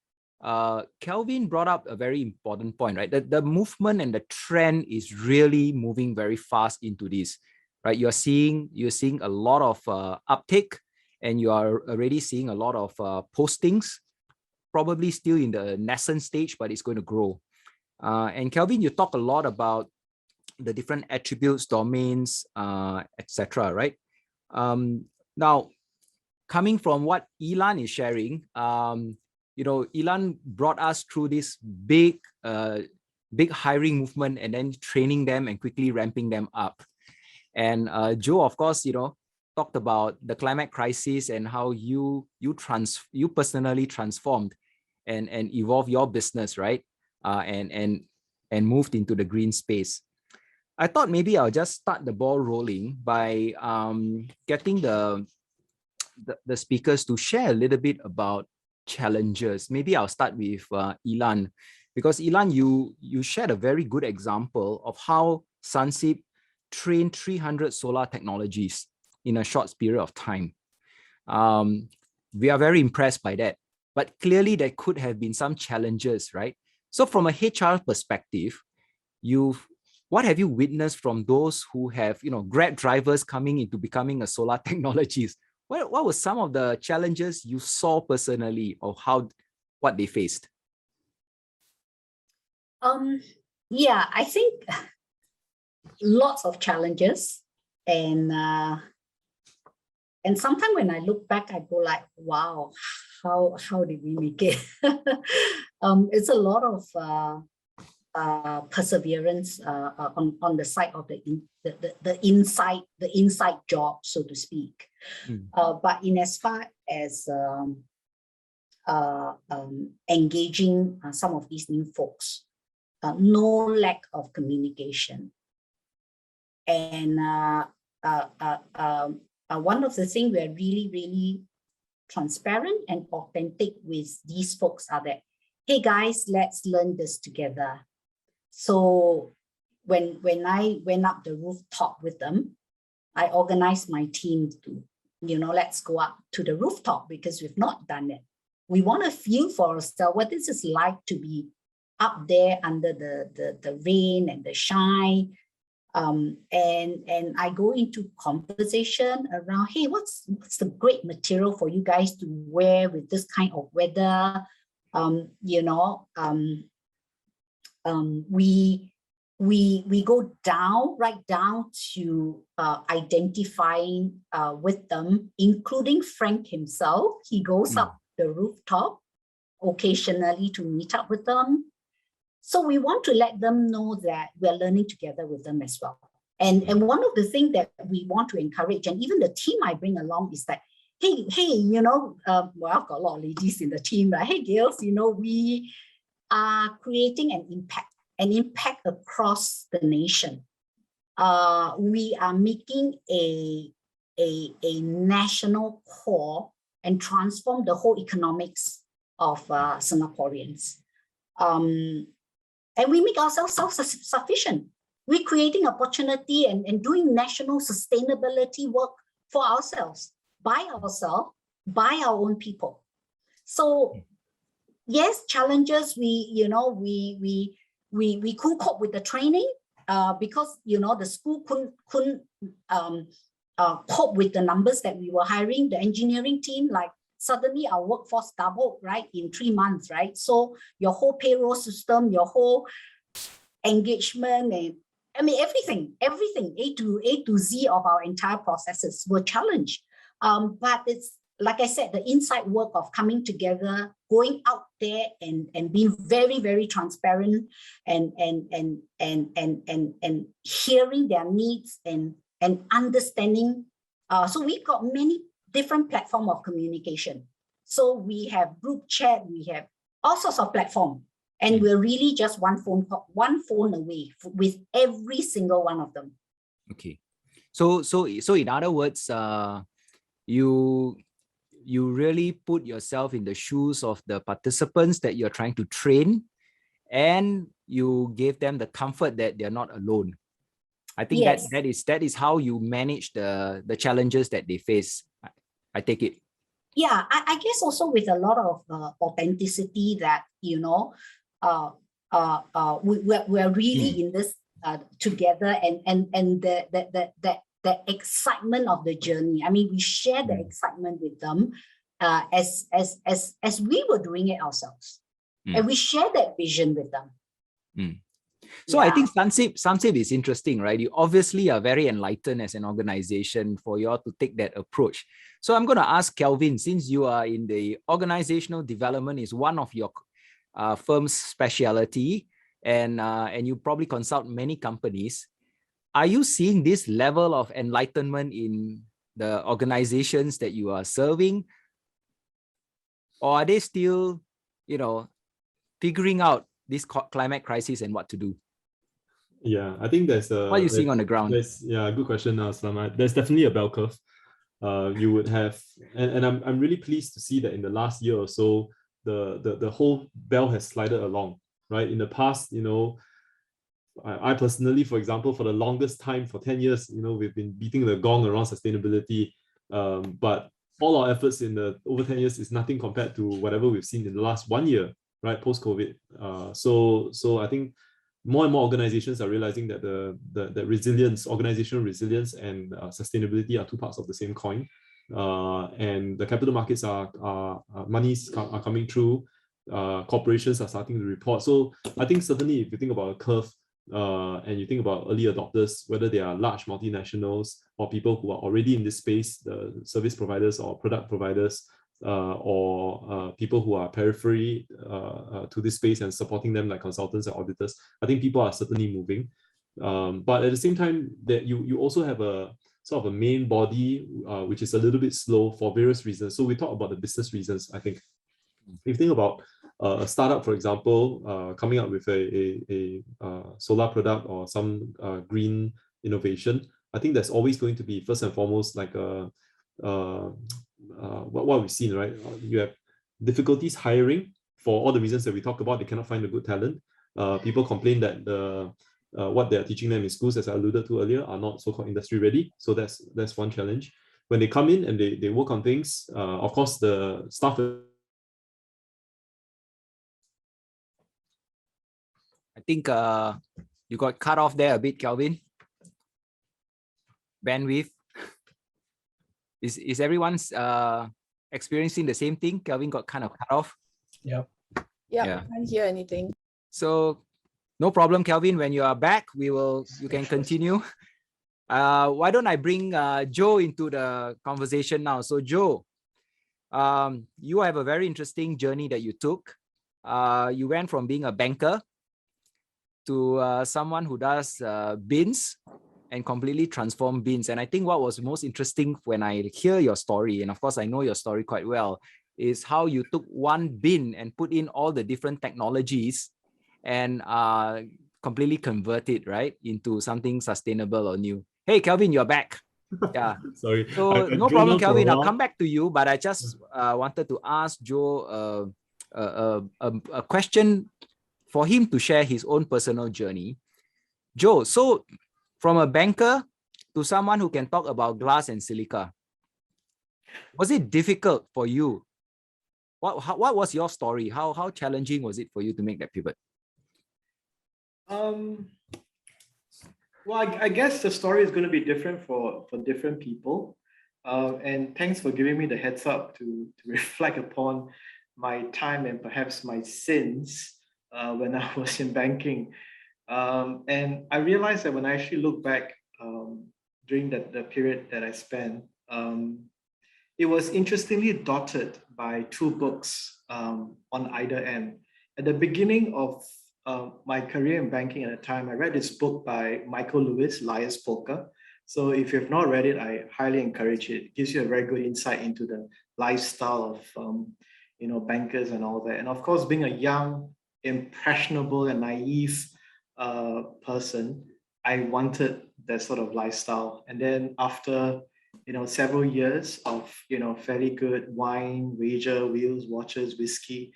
Calvin brought up a very important point, right? The movement and the trend is really moving very fast into this, right? You're seeing a lot of uptake, and you are already seeing a lot of postings, probably still in the nascent stage, but it's going to grow. And Calvin, you talk a lot about the different attributes, domains, etc., right? Now, coming from what Ilan is sharing, Ilan brought us through this big hiring movement, and then training them and quickly ramping them up. And Joe, of course, talked about the climate crisis and how you personally transformed and evolved your business, right? And moved into the green space. I thought maybe I'll just start the ball rolling by getting the speakers to share a little bit about challenges. Maybe I'll start with Ilan, because Ilan, you shared a very good example of how Sunsip trained 300 solar technologies in a short period of time. We are very impressed by that, but clearly there could have been some challenges, right? So from a HR perspective, what have you witnessed from those who have, Grab drivers coming into becoming a solar technologist? What were some of the challenges you saw personally, or what they faced? Yeah, I think lots of challenges, and sometimes when I look back, I go like, wow, how did we make it? It's a lot of perseverance on the side of the inside job, so to speak. But in as far as engaging some of these new folks, no lack of communication. And one of the things we're really transparent and authentic with these folks are that, hey guys, let's learn this together. So when I went up the rooftop with them, I organized my team to, let's go up to the rooftop because we've not done it. We want to feel for ourselves what this is like to be up there under the rain and the shine. And I go into conversation around, hey, what's the great material for you guys to wear with this kind of weather? We go right down to identifying with them, including Frank himself. He goes up the rooftop occasionally to meet up with them. So we want to let them know that we're learning together with them as well. And one of the things that we want to encourage, and even the team I bring along, is that, hey, well, I've got a lot of ladies in the team, right? Hey, girls, we are creating an impact across the nation. We are making a national core and transform the whole economics of Singaporeans. And we make ourselves self-sufficient. We're creating opportunity and doing national sustainability work for ourselves, by our own people. So yes, challenges, we couldn't cope with the training because the school couldn't cope with the numbers that we were hiring. The engineering team, like, suddenly our workforce doubled, right, in 3 months, right? So your whole payroll system, your whole engagement, and I mean everything, A to Z of our entire processes were challenged. But it's, like I said, the inside work of coming together, going out there and being very, very transparent and hearing their needs and understanding. So we've got many different platforms of communication. So we have group chat, we have all sorts of platforms, and we're really just one phone away with every single one of them. Okay, so in other words, you really put yourself in the shoes of the participants that you're trying to train, and you gave them the comfort that they're not alone. I think Yes. that is how you manage the challenges that they face. I take it. Yeah, I guess also with a lot of authenticity that, we're really in this together, and the excitement of the journey. I mean, we share the excitement with them as we were doing it ourselves, and we share that vision with them. So I think Sansip is interesting, right? You obviously are very enlightened as an organization for you all to take that approach. So I'm going to ask Calvin, since you are in the organizational development is one of your firm's specialty, and you probably consult many companies. Are you seeing this level of enlightenment in the organizations that you are serving? Or are they still, figuring out this climate crisis and what to do? Yeah, I think there's a... What are you seeing on the ground? Good question, Aslam. There's definitely a bell curve. You would have, and I'm really pleased to see that in the last year or so, the whole bell has slided along, right? In the past, I personally, for example, for the longest time, for 10 years, we've been beating the gong around sustainability, but all our efforts in the over 10 years is nothing compared to whatever we've seen in the last 1 year, right, post-COVID. So I think more and more organizations are realizing that the resilience, organizational resilience, and sustainability are two parts of the same coin. And the capital markets monies are coming through. Corporations are starting to report. So I think certainly if you think about a curve, and you think about early adopters, whether they are large multinationals or people who are already in this space, the service providers or product providers, or people who are periphery to this space and supporting them like consultants and auditors. I think people are certainly moving. But at the same time, that you also have a sort of a main body which is a little bit slow for various reasons. So we talk about the business reasons, I think. If you think about a startup, for example, coming up with a solar product or some green innovation, I think there's always going to be, first and foremost, like what we've seen, right? You have difficulties hiring for all the reasons that we talk about. They cannot find a good talent. People complain that what they're teaching them in schools, as I alluded to earlier, are not so-called industry ready. So that's one challenge. When they come in and they work on things, of course, the staff. I think you got cut off there a bit, Calvin. Bandwidth. Is everyone's experiencing the same thing? Calvin got kind of cut off. Yeah. Can't hear anything. So no problem, Calvin. When you are back, you can continue. Why don't I bring Joe into the conversation now? So Joe, you have a very interesting journey that you took. You went from being a banker to someone who does bins and completely transform bins. And I think what was most interesting when I hear your story, and of course I know your story quite well, is how you took one bin and put in all the different technologies and completely convert it, right, into something sustainable or new. Hey, Calvin, you're back. Yeah. Sorry. So no problem, Calvin. I'll come back to you, but I just wanted to ask Joe a question for him to share his own personal journey. Joe, so from a banker to someone who can talk about glass and silica, was it difficult for you? What was your story? How challenging was it for you to make that pivot? Well, I guess the story is going to be different for different people. And thanks for giving me the heads up to reflect upon my time and perhaps my sins when I was in banking. And I realized that when I actually look back during the period that I spent, it was interestingly dotted by two books on either end. At the beginning of my career in banking at the time, I read this book by Michael Lewis, Liar's Poker. So if you've not read it, I highly encourage it. It gives you a very good insight into the lifestyle of bankers and all that. And of course, being a young, impressionable and naive person, I wanted that sort of lifestyle. And then after several years of fairly good wine, wager, wheels, watches, whiskey,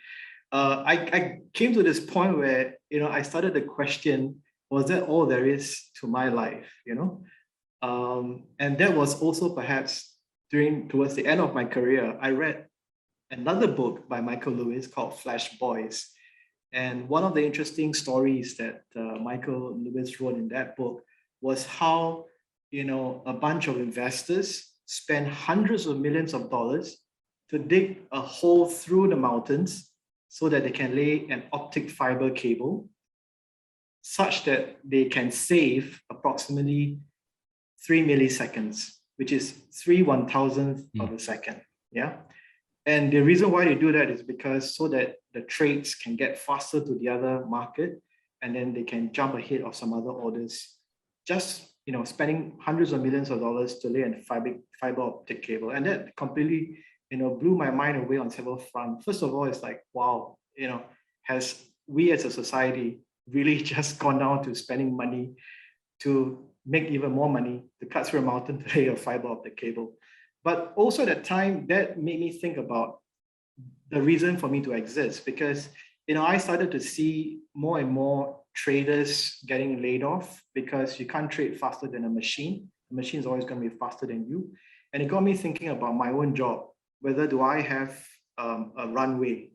I came to this point where I started to question, was that all there is to my life? And that was also perhaps towards the end of my career, I read another book by Michael Lewis called Flash Boys. And one of the interesting stories that Michael Lewis wrote in that book was how a bunch of investors spend hundreds of millions of dollars to dig a hole through the mountains so that they can lay an optic fiber cable such that they can save approximately 3 milliseconds, which is 3/1000th of a second. Yeah. And the reason why they do that is because so that the trades can get faster to the other market, and then they can jump ahead of some other orders, just spending hundreds of millions of dollars to lay a fiber optic cable. And that completely blew my mind away on several fronts. First of all, it's like, wow, has we as a society really just gone down to spending money to make even more money to cut through a mountain to lay a fiber optic cable? But also at that time, that made me think about the reason for me to exist, because I started to see more and more traders getting laid off because you can't trade faster than a machine. The machine is always going to be faster than you. And it got me thinking about my own job. Whether do I have a runway,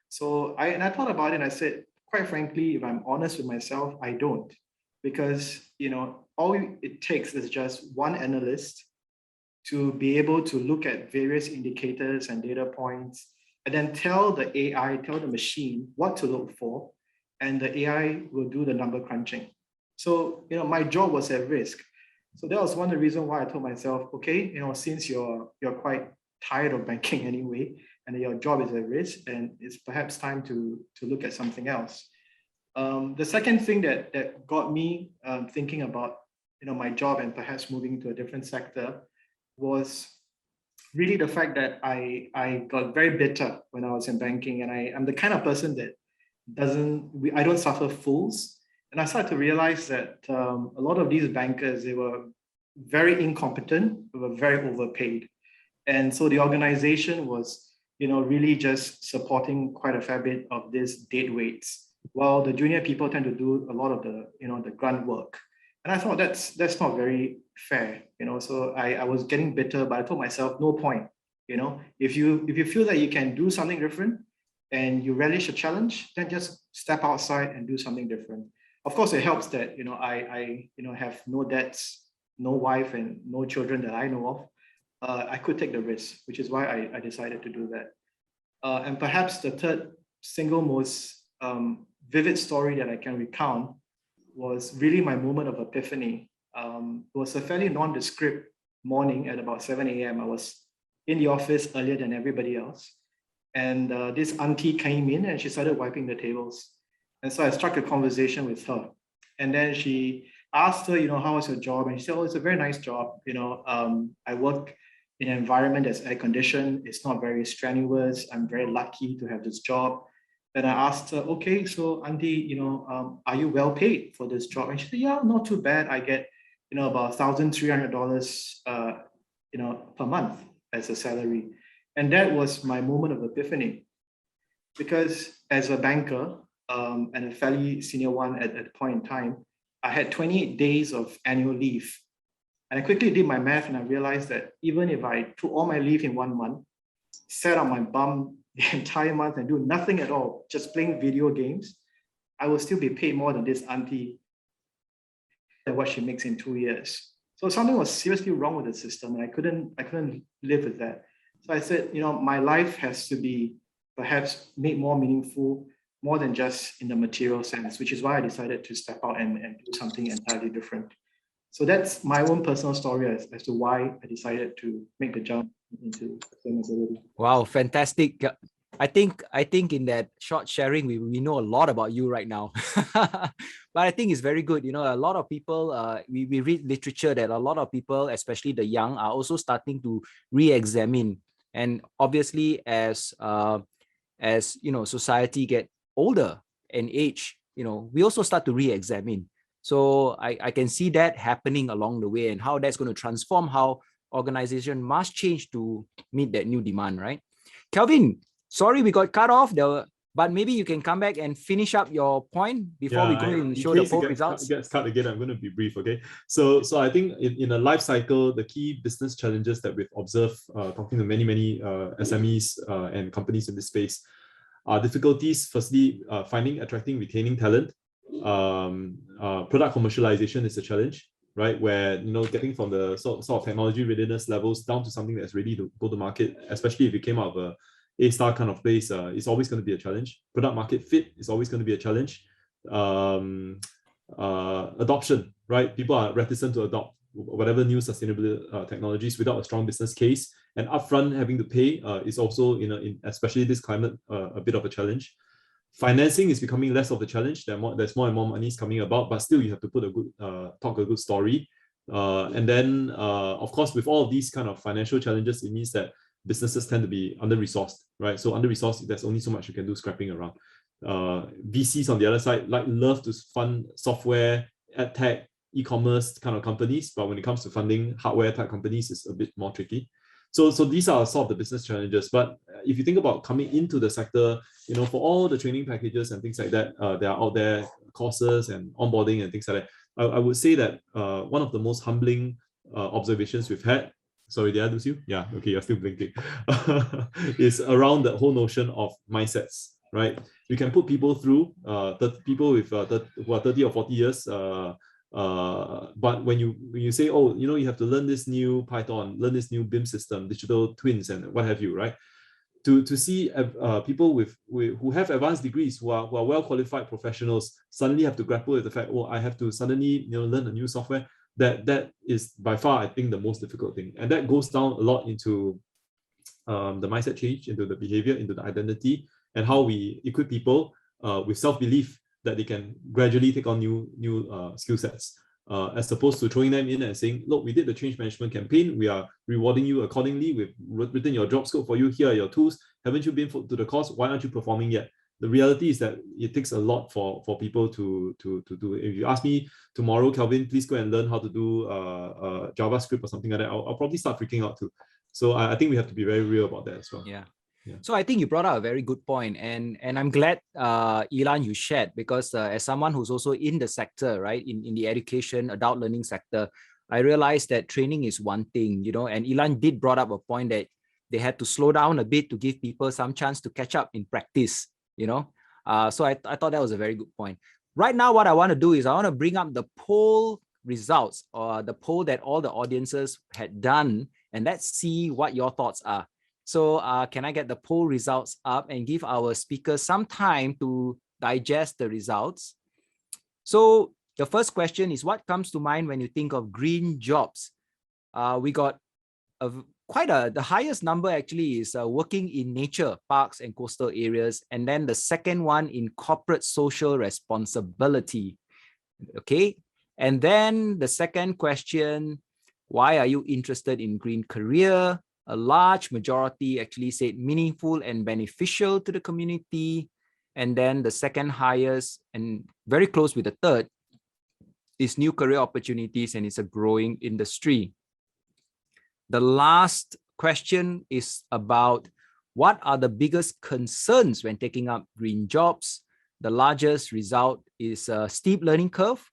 So I thought about it and I said, quite frankly, if I'm honest with myself, I don't. Because, all it takes is just one analyst to be able to look at various indicators and data points and then tell the machine what to look for, and the AI will do the number crunching. So, my job was at risk. So that was one of the reasons why I told myself, okay, since you're quite tired of banking anyway, and your job is at risk, and it's perhaps time to look at something else. The second thing that got me thinking about my job and perhaps moving to a different sector was really the fact that I got very bitter when I was in banking, and I'm the kind of person that I don't suffer fools. And I started to realize that a lot of these bankers, they were very incompetent, they were very overpaid. And so the organization was, really just supporting quite a fair bit of these dead weights, while the junior people tend to do a lot of the, the grunt work. And I thought that's not very fair, so I was getting bitter, but I told myself, no point, if you feel that you can do something different and you relish a challenge, then just step outside and do something different. Of course, it helps that, I have no debts, no wife and no children that I know of. I could take the risk, which is why I decided to do that. And perhaps the third single most vivid story that I can recount was really my moment of epiphany. It was a fairly nondescript morning at about 7 a.m. I was in the office earlier than everybody else. And this auntie came in and she started wiping the tables. And so I struck a conversation with her. And then she asked her, how was your job? And she said, oh, it's a very nice job. I work in an environment that's air conditioned. It's not very strenuous. I'm very lucky to have this job. And I asked her, okay, so auntie, are you well paid for this job? And she said, yeah, not too bad. I get, about $1,300, per month as a salary. And that was my moment of epiphany. Because as a banker, and a fairly senior one at that point in time, I had 28 days of annual leave. And I quickly did my math and I realized that even if I took all my leave in 1 month, sat on my bum the entire month and do nothing at all, just playing video games, I will still be paid more than this auntie than what she makes in 2 years. So something was seriously wrong with the system, and I couldn't live with that. So I said, my life has to be perhaps made more meaningful, more than just in the material sense, which is why I decided to step out and do something entirely different. So that's my own personal story as to why I decided to make the jump into sustainability. Wow, fantastic. I think in that short sharing, we know a lot about you right now. But I think it's very good. A lot of people, we read literature that a lot of people, especially the young, are also starting to re-examine. And obviously, as society get older and age, we also start to re-examine. So I can see that happening along the way, and how that's going to transform how organization must change to meet that new demand, right? Calvin, sorry we got cut off, but maybe you can come back and finish up your point before we go and show the poll results. Gets cut again, I'm going to be brief, okay? So I think in a life cycle, the key business challenges that we've observed talking to many SMEs and companies in this space are difficulties. Firstly, finding, attracting, retaining talent. Product commercialization is a challenge, right? Where getting from the sort of technology readiness levels down to something that's ready to go to market, especially if you came out of A-star kind of place, is always going to be a challenge. Product market fit is always going to be a challenge. Adoption, right? People are reticent to adopt whatever new sustainable technologies without a strong business case, and upfront having to pay is also, in especially this climate, a bit of a challenge. Financing is becoming less of a challenge. There's more and more money coming about, but still you have to put talk a good story. And then, of course, with all of these kind of financial challenges, it means that businesses tend to be under-resourced, right? So under-resourced, there's only so much you can do scrapping around. VCs on the other side love to fund software, ad tech, e-commerce kind of companies, but when it comes to funding hardware type companies, it's a bit more tricky. So these are sort of the business challenges. But if you think about coming into the sector, for all the training packages and things like that, there are out there, courses and onboarding and things like that. I would say that one of the most humbling observations we've had, sorry, did I lose you? Yeah, okay, you're still blinking, is around the whole notion of mindsets, right? We can put people through, people with who are 30 or 40 years, but when you say, oh, you have to learn this new Python, learn this new BIM system, digital twins, and what have you, right? To see people who have advanced degrees, who are well qualified professionals, suddenly have to grapple with the fact, oh, I have to suddenly learn a new software. That is by far, I think, the most difficult thing, and that goes down a lot into the mindset change into the behavior, into the identity, and how we equip people with self-belief that they can gradually take on new skill sets, as opposed to throwing them in and saying, look, we did the change management campaign, we are rewarding you accordingly, we've written your job scope for you, here are your tools, haven't you been to the course, why aren't you performing yet? The reality is that it takes a lot for people to do. If you ask me tomorrow, Calvin, please go and learn how to do JavaScript or something like that, I'll probably start freaking out too. So I think we have to be very real about that as well. Yeah. So I think you brought out a very good point, and I'm glad, Ilan, you shared, because as someone who's also in the sector, right, in the education, adult learning sector, I realized that training is one thing, you know, and Ilan did brought up a point that they had to slow down a bit to give people some chance to catch up in practice, you know. So I thought that was a very good point. Right now, what I want to do is I want to bring up the poll results, or the poll that all the audiences had done, and let's see what your thoughts are. So can I get the poll results up and give our speakers some time to digest the results? So the first question is, what comes to mind when you think of green jobs? We got the highest number actually is working in nature, parks and coastal areas. And then the second one in corporate social responsibility. Okay. And then the second question, why are you interested in green career? A large majority actually said meaningful and beneficial to the community. And then the second highest, and very close with the third, is new career opportunities, and it's a growing industry. The last question is about what are the biggest concerns when taking up green jobs. The largest result is a steep learning curve,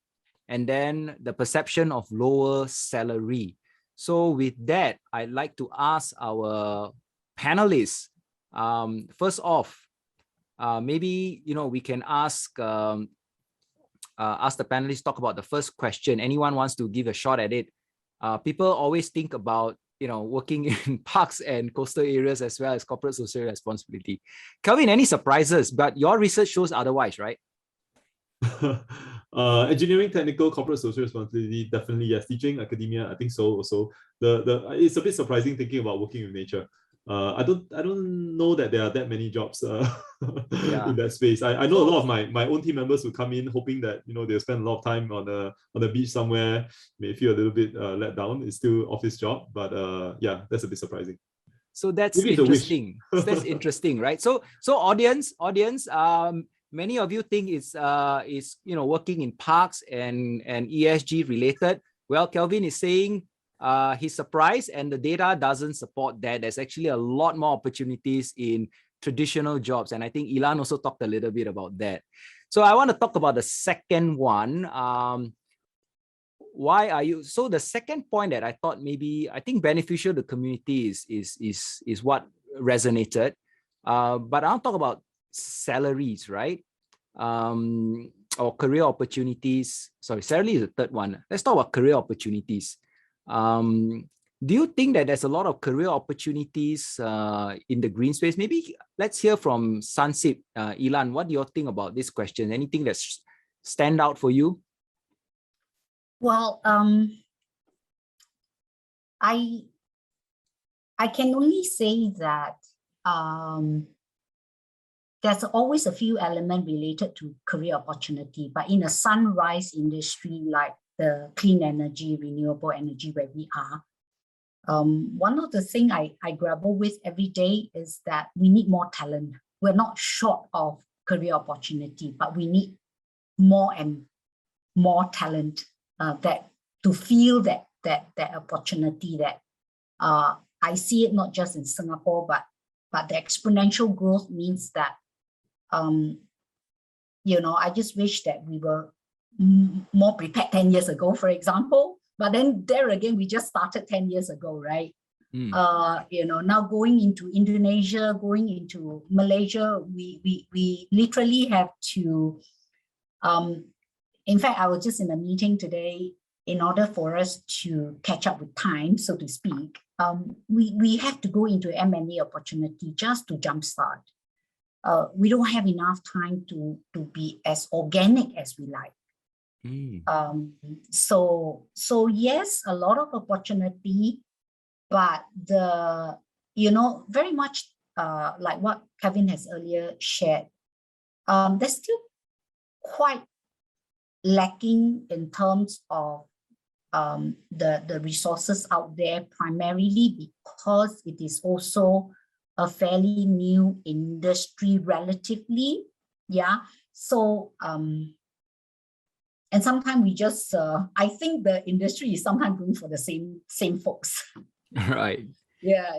and then the perception of lower salary. So with that, I'd like to ask our panelists, first off, maybe, you know, we can ask the panelists talk about the first question. Anyone wants to give a shot at it? People always think about, you know, working in parks and coastal areas as well as corporate social responsibility. Calvin, any surprises? But your research shows otherwise, right? Engineering, technical, corporate social responsibility, definitely yes. Teaching, academia, I think so also. It's a bit surprising thinking about working with nature. I don't know that there are that many jobs in that space. I know a lot of my own team members who come in hoping that, you know, they'll spend a lot of time on the beach somewhere, may feel a little bit let down. It's still office job, but yeah, that's a bit surprising. So that's interesting. That's interesting, right? So audience, many of you think it's you know, working in parks and ESG related. Well, Calvin is saying he's surprised, and the data doesn't support that. There's actually a lot more opportunities in traditional jobs, and I think Ilan also talked a little bit about that. So I want to talk about the second one. Why are you? So the second point that I thought I think beneficial to the community is what resonated. But I'll talk about salaries, right? Or career opportunities. Sorry, salary is the third one. Let's talk about career opportunities. Do you think that there's a lot of career opportunities in the green space? Maybe let's hear from Sansip. Ilan, what do you think about this question? Anything that stand out for you? Well, I can only say that there's always a few elements related to career opportunity, but in a sunrise industry like the clean energy, renewable energy where we are, one of the things I grapple with every day is that we need more talent. We're not short of career opportunity, but we need more and more talent that to feel that opportunity that I see it not just in Singapore, but the exponential growth means that you know, I just wish that we were more prepared 10 years ago, for example. But then there again, we just started 10 years ago, right? You know, now going into Indonesia, going into Malaysia, we literally have to. In fact, I was just in a meeting today. In order for us to catch up with time, so to speak, we have to go into M&A opportunity just to jumpstart. We don't have enough time to be as organic as we like. So yes, a lot of opportunity, but the very much like what Kevin has earlier shared, there's still quite lacking in terms of the resources out there, primarily because it is also a fairly new industry relatively. Yeah. So, and sometimes we just, I think the industry is sometimes going for the same folks. Right. Yeah.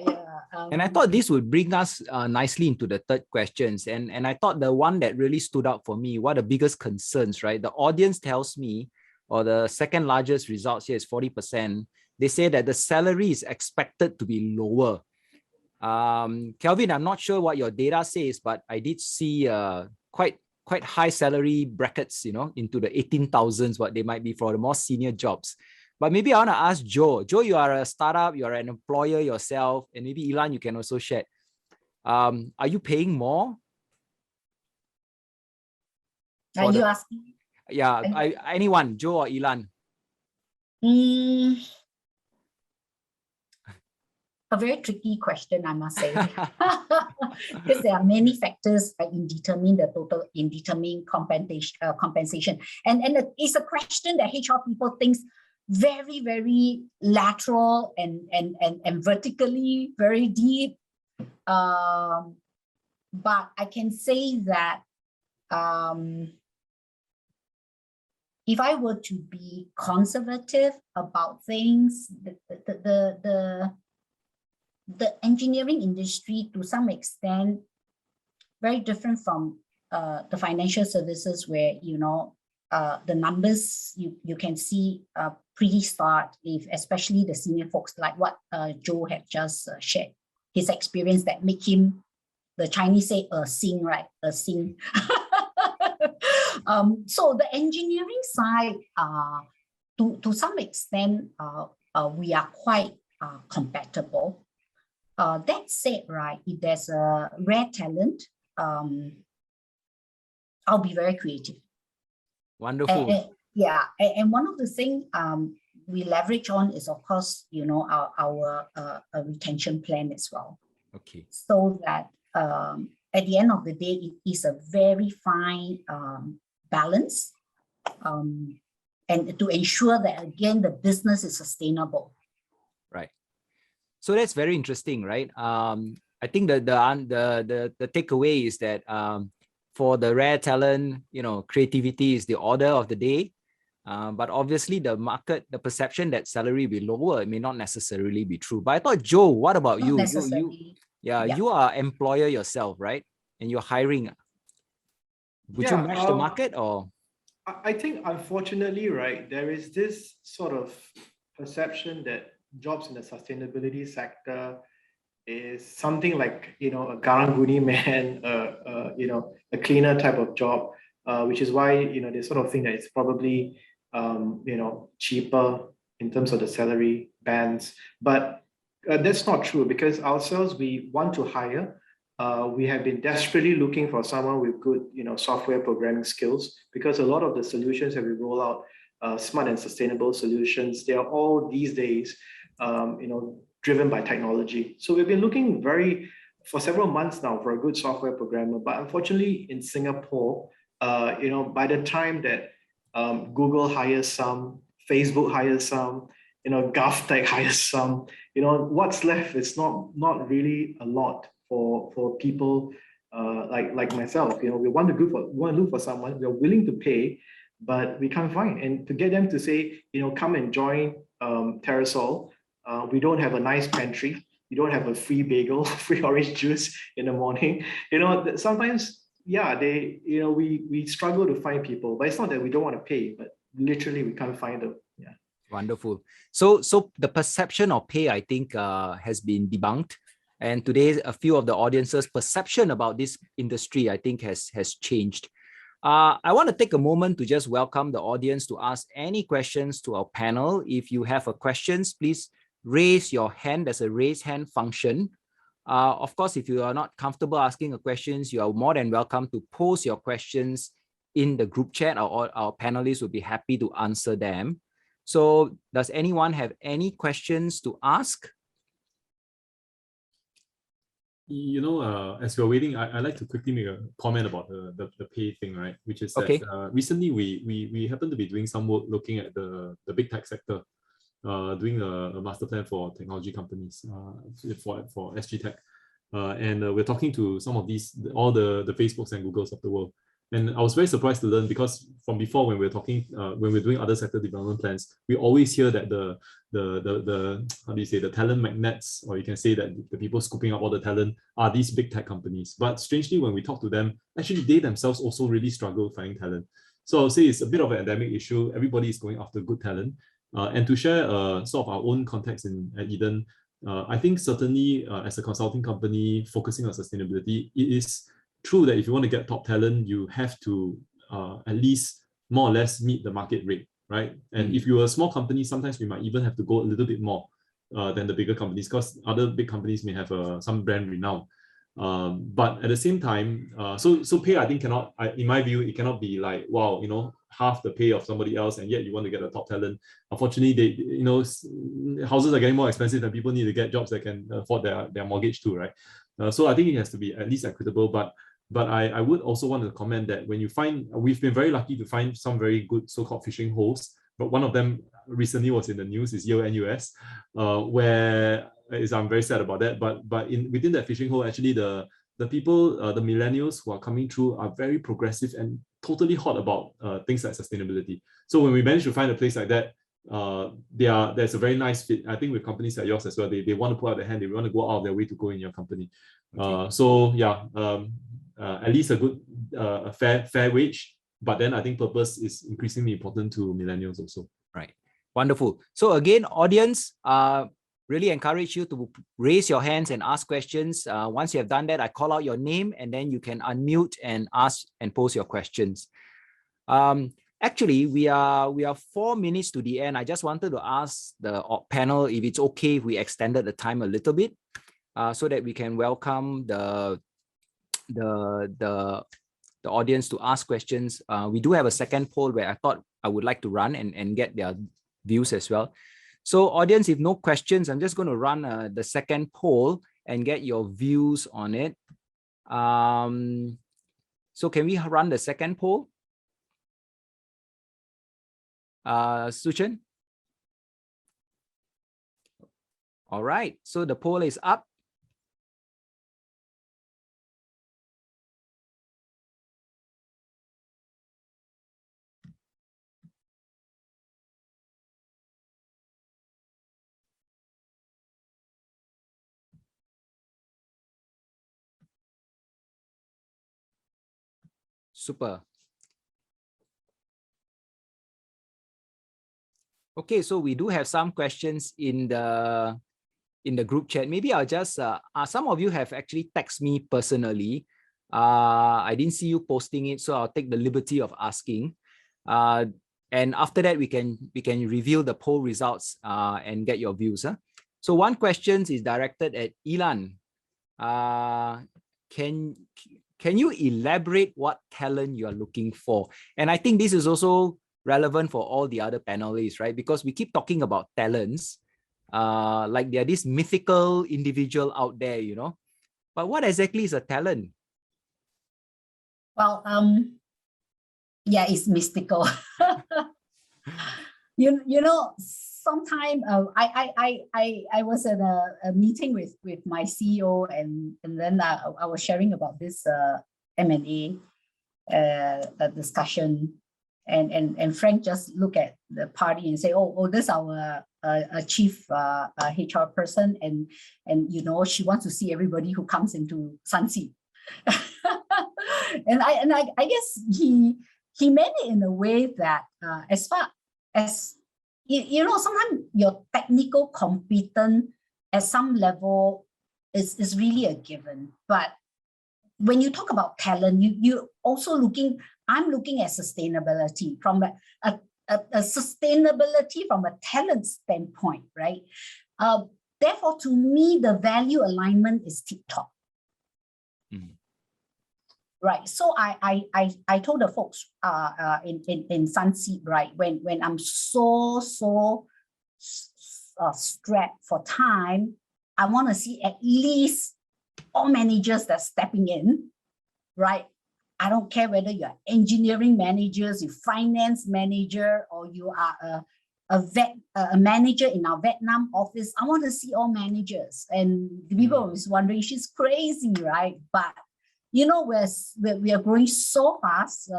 And I thought this would bring us nicely into the third questions. And I thought the one that really stood out for me, what are the biggest concerns, right? The audience tells me, or the second largest results here is 40%. They say that the salary is expected to be lower. Calvin, I'm not sure what your data says, but I did see quite high salary brackets, into the 18,000s, what they might be for the more senior jobs. But maybe I want to ask Joe. Joe, you are a startup, you are an employer yourself, and maybe Ilan, you can also share. Are you paying more? Are you asking? Yeah, anyone, Joe or Ilan? A very tricky question, I must say, because there are many factors in determining compensation. And it's a question that HR people thinks very, very lateral and vertically very deep. But I can say that if I were to be conservative about things, the engineering industry, to some extent, very different from the financial services, where the numbers you can see pretty stark, especially the senior folks, like what Joe had just shared, his experience that make him, the Chinese say, sing, right? Sing. So the engineering side, to some extent, we are quite compatible. That said, right, if there's a rare talent, I'll be very creative. Wonderful. And one of the things we leverage on is, of course, our retention plan as well. Okay. So that at the end of the day, it is a very fine balance, and to ensure that, again, the business is sustainable. Right. So that's very interesting, right? I think the takeaway is that for the rare talent, creativity is the order of the day. But obviously the market, the perception that salary will be lower, it may not necessarily be true. But I thought, Joe, what about Not you? necessarily. You are an employer yourself, right? And you're hiring. Would you match the market, or? I think, unfortunately, right, there is this sort of perception that jobs in the sustainability sector is something like, a Karang-Guni man, a cleaner type of job, which is why, they sort of think that it's probably, cheaper in terms of the salary bands. But that's not true, because ourselves, we want to hire. We have been desperately looking for someone with good, software programming skills, because a lot of the solutions that we roll out, smart and sustainable solutions, they are all these days, driven by technology. So we've been looking for several months now for a good software programmer. But unfortunately, in Singapore, by the time that Google hires some, Facebook hires some, GovTech hires some, what's left is not really a lot for people like myself. We want to look for someone. We're willing to pay, but we can't find. And to get them to say, come and join Terra Sol, we don't have a nice pantry. We don't have a free bagel, free orange juice in the morning. Sometimes, we struggle to find people, but it's not that we don't want to pay, but literally we can't find them. Yeah. Wonderful. So the perception of pay, I think, has been debunked. And today, a few of the audience's perception about this industry, I think, has changed. I want to take a moment to just welcome the audience to ask any questions to our panel. If you have a questions, please raise your hand. There's a raise hand function. Of course, if you are not comfortable asking a questions, you are more than welcome to post your questions in the group chat. Our panelists will be happy to answer them. So does anyone have any questions to ask? As we're waiting, I'd like to quickly make a comment about the pay thing, right? Which is Okay. that recently we happen to be doing some work looking at the big tech sector, doing a master plan for technology companies, for SG Tech. And we're talking to some of these, all the Facebooks and Googles of the world. And I was very surprised to learn, because from before, when we're talking, when we're doing other sector development plans, we always hear that the how do you say, the talent magnets, or you can say that the people scooping up all the talent are these big tech companies. But strangely, when we talk to them, actually they themselves also really struggle finding talent. So I'll say it's a bit of an endemic issue. Everybody is going after good talent. And to share sort of our own context at Eden, I think certainly as a consulting company focusing on sustainability, it is true that if you want to get top talent, you have to at least more or less meet the market rate, right? And if you're a small company, sometimes we might even have to go a little bit more than the bigger companies, because other big companies may have some brand renown. But at the same time, so pay, I think cannot, in my view, it cannot be like, wow, half the pay of somebody else, and yet you want to get a top talent. Unfortunately, houses are getting more expensive, and people need to get jobs that can afford their mortgage too, right? So I think it has to be at least equitable. But I would also want to comment that when you find, we've been very lucky to find some very good so-called fishing holes, but one of them recently was in the news, is Yale NUS, where I'm very sad about that. But within that fishing hole, actually the people, the millennials who are coming through are very progressive and totally hot about things like sustainability. So when we manage to find a place like that, there's a very nice fit, I think, with companies like yours as well. They want to put out their hand, they want to go out of their way to go in your company. Okay. So yeah, at least a good fair wage, but then I think purpose is increasingly important to millennials also. Right. Wonderful. So again, audience, really encourage you to raise your hands and ask questions. Once you have done that, I call out your name, and then you can unmute and ask and pose your questions. Actually, we are 4 minutes to the end. I just wanted to ask the panel if it's okay if we extended the time a little bit, so that we can welcome the audience to ask questions. We do have a second poll where I thought I would like to run and get their views as well. So audience, if no questions, I'm just going to run the second poll and get your views on it. So can we run the second poll? Suchin? All right, so the poll is up. Super. Okay, so we do have some questions in the group chat. Maybe I'll just some of you have actually texted me personally. I didn't see you posting it, so I'll take the liberty of asking. And after that, we can reveal the poll results and get your views. So one question is directed at Ilan. Can you elaborate what talent you are looking for? And I think this is also relevant for all the other panelists, right? Because we keep talking about talents, like they're this mythical individual out there, But what exactly is a talent? Well, yeah, it's mystical. Sometime I was at a meeting with my CEO, and then I was sharing about this M&A discussion, and Frank just looked at the party and say, oh, this is our chief HR person, and she wants to see everybody who comes into Sunseap. and I guess he meant it in a way that as far as sometimes your technical competence at some level is really a given. But when you talk about talent, you're also I'm looking at sustainability from a sustainability from a talent standpoint, right? Therefore, to me, the value alignment is tip-top. Right. So I told the folks in Sunseap, right, when I'm so strapped for time, I want to see at least all managers that's stepping in, right? I don't care whether you're engineering managers, you finance manager, or you are a manager in our Vietnam office. I want to see all managers. And people are always wondering, she's crazy, right? But you know, we are growing so fast.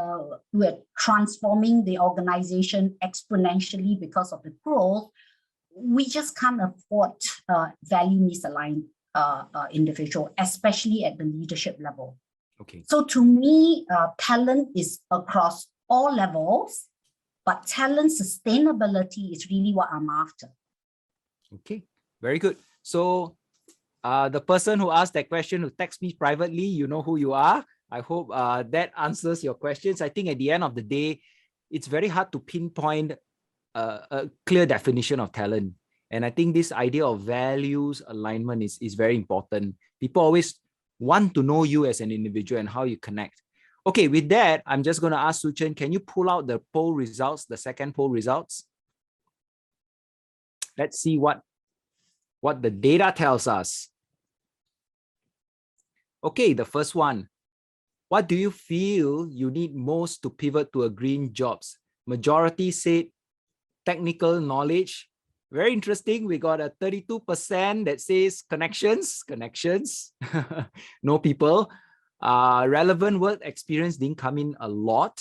We're transforming the organization exponentially because of the growth. We just can't afford value misaligned individual, especially at the leadership level. Okay. So to me, talent is across all levels, but talent sustainability is really what I'm after. Okay, very good. So the person who asked that question, who texts me privately, you know who you are. I hope that answers your questions. I think at the end of the day, it's very hard to pinpoint a clear definition of talent. And I think this idea of values alignment is very important. People always want to know you as an individual and how you connect. Okay, with that, I'm just going to ask Suchen, can you pull out the poll results, the second poll results? Let's see what the data tells us. Okay, the first one. What do you feel you need most to pivot to a green jobs? Majority said technical knowledge. Very interesting. We got a 32% that says connections. No people. Relevant work experience didn't come in a lot.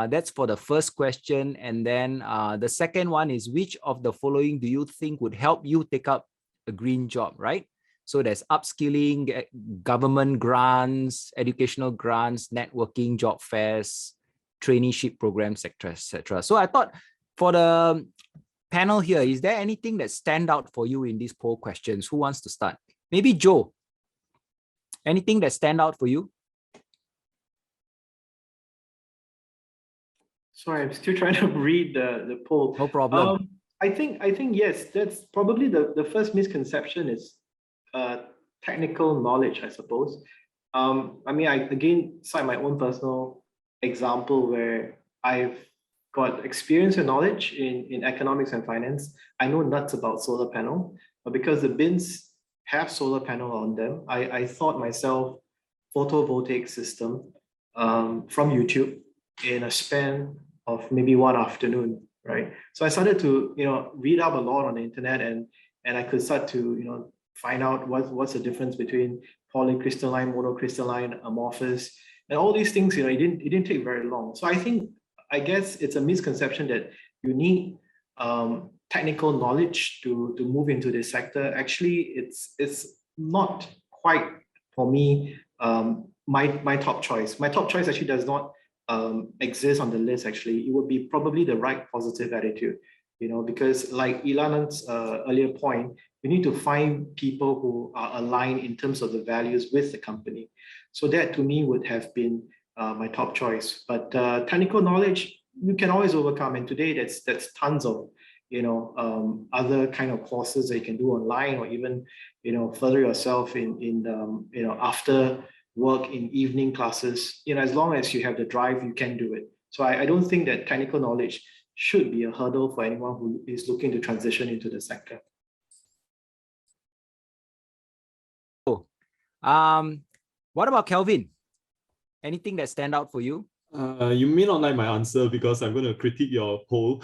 That's for the first question. And then the second one is, which of the following do you think would help you take up a green job, right? So there's upskilling, government grants, educational grants, networking, job fairs, traineeship programs, etc. So I thought for the panel here, is there anything that stand out for you in these poll questions? Who wants to start? Maybe Joe. Anything that stand out for you? Sorry, I'm still trying to read the poll. No problem. I think yes, that's probably the first misconception is technical knowledge, I suppose. I mean, I again cite my own personal example where I've got experience and knowledge in economics and finance. I know nuts about solar panel, but because the bins have solar panel on them, I thought myself photovoltaic system from YouTube in a span of maybe one afternoon, right? So I started to read up a lot on the internet, and I could start to find out what's the difference between polycrystalline, monocrystalline, amorphous, and all these things. It didn't take very long. So I guess it's a misconception that you need technical knowledge to move into this sector. Actually, it's not quite, for me, my top choice. My top choice actually does not exist on the list. Actually, it would be probably the right positive attitude, because like Ilanan's earlier point, you need to find people who are aligned in terms of the values with the company. So that to me would have been my top choice. But technical knowledge, you can always overcome. And today that's tons of other kind of courses that you can do online, or even further yourself in after work, in evening classes. As long as you have the drive, you can do it. So I don't think that technical knowledge should be a hurdle for anyone who is looking to transition into the sector. What about Calvin? Anything that stand out for you? You may not like my answer because I'm going to critique your poll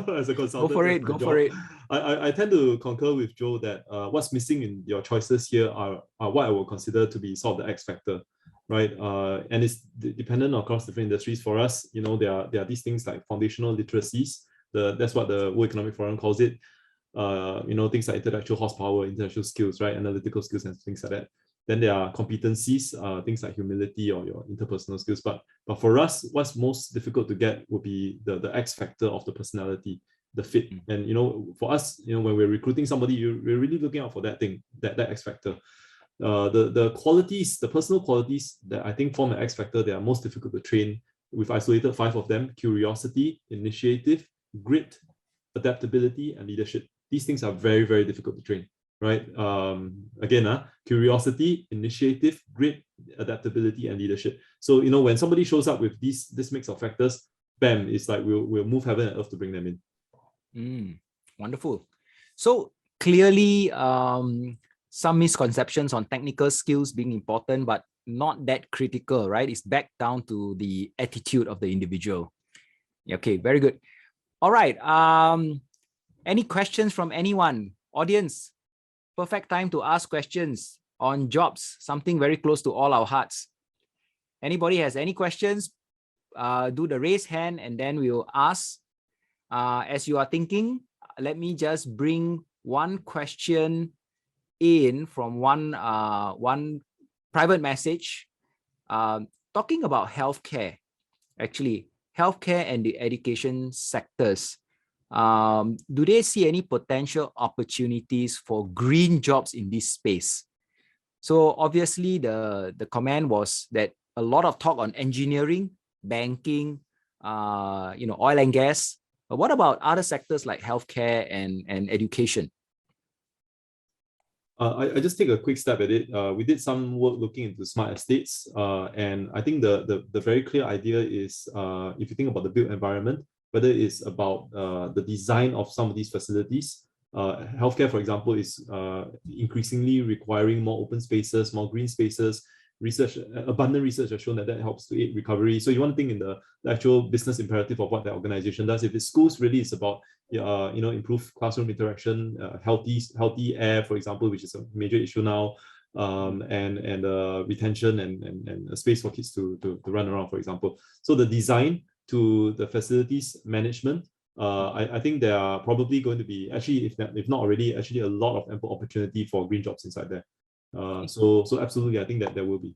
as a consultant. Go for it. I tend to concur with Joe that what's missing in your choices here are what I would consider to be sort of the X factor, right? And it's dependent across different industries. For us, there are these things like foundational literacies. That's what the World Economic Forum calls it. Things like intellectual horsepower, intellectual skills, right? Analytical skills and things like that. Then there are competencies, things like humility or your interpersonal skills. But for us, what's most difficult to get would be the X factor of the personality, the fit. And for us, when we're recruiting somebody, we're really looking out for that thing, that X factor. The qualities, the personal qualities that I think form an X factor, they are most difficult to train. We've isolated 5 of them: curiosity, initiative, grit, adaptability, and leadership. These things are very, very difficult to train. Right? Again, curiosity, initiative, grit, adaptability, and leadership. So, when somebody shows up with this mix of factors, bam, it's like we'll move heaven and earth to bring them in. Wonderful. So clearly, some misconceptions on technical skills being important, but not that critical, right? It's back down to the attitude of the individual. Okay, very good. All right. Any questions from anyone? Audience, perfect time to ask questions on jobs, something very close to all our hearts. Anybody has any questions? Do the raise hand and then we'll ask. As you are thinking, let me just bring one question in from one private message talking about healthcare. Actually, healthcare and the education sectors. Do they see any potential opportunities for green jobs in this space? So obviously the comment was that a lot of talk on engineering, banking, oil and gas. But what about other sectors like healthcare and education? I just take a quick step at it. We did some work looking into smart estates, and I think the very clear idea is if you think about the built environment, whether it's about the design of some of these facilities. Healthcare, for example, is increasingly requiring more open spaces, more green spaces. Abundant research has shown that helps to aid recovery. So you want to think in the actual business imperative of what the organization does. If it's schools, really it's about improve classroom interaction, healthy air, for example, which is a major issue now, and retention and a space for kids to run around, for example. So the design to the facilities management, I think there are probably going to be, actually, if not already, actually a lot of ample opportunity for green jobs inside there. So absolutely, I think that there will be.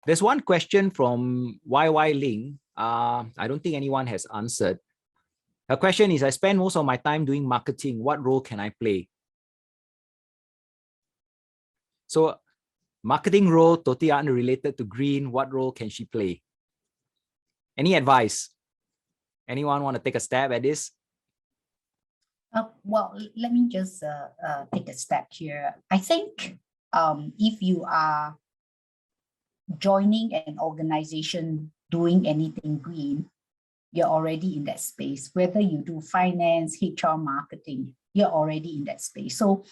There's one question from YY Ling. I don't think anyone has answered. Her question is, I spend most of my time doing marketing. What role can I play? So marketing role, totally unrelated to green. What role can she play? Any advice? Anyone want to take a stab at this? Well, let me just take a step here. I think if you are joining an organization doing anything green, you're already in that space. Whether you do finance, HR, marketing, you're already in that space. So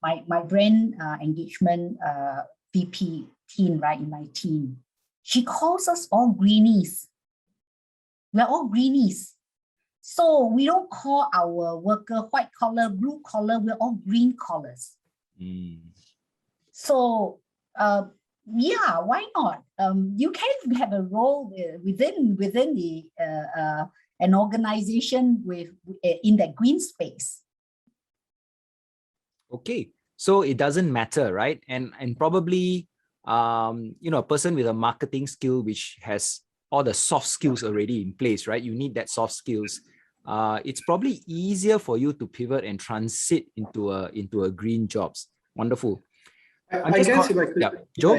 my brand engagement VP team, right, in my team, she calls us all greenies. We're all greenies. So we don't call our worker white collar, blue collar, we're all green collars. So yeah, why not? You can have a role within the an organization in the green space. Okay, so it doesn't matter, right? And probably a person with a marketing skill which has all the soft skills already in place, right? You need that soft skills. It's probably easier for you to pivot and transit into a green jobs. Wonderful. I guess if I could, yeah. Joe?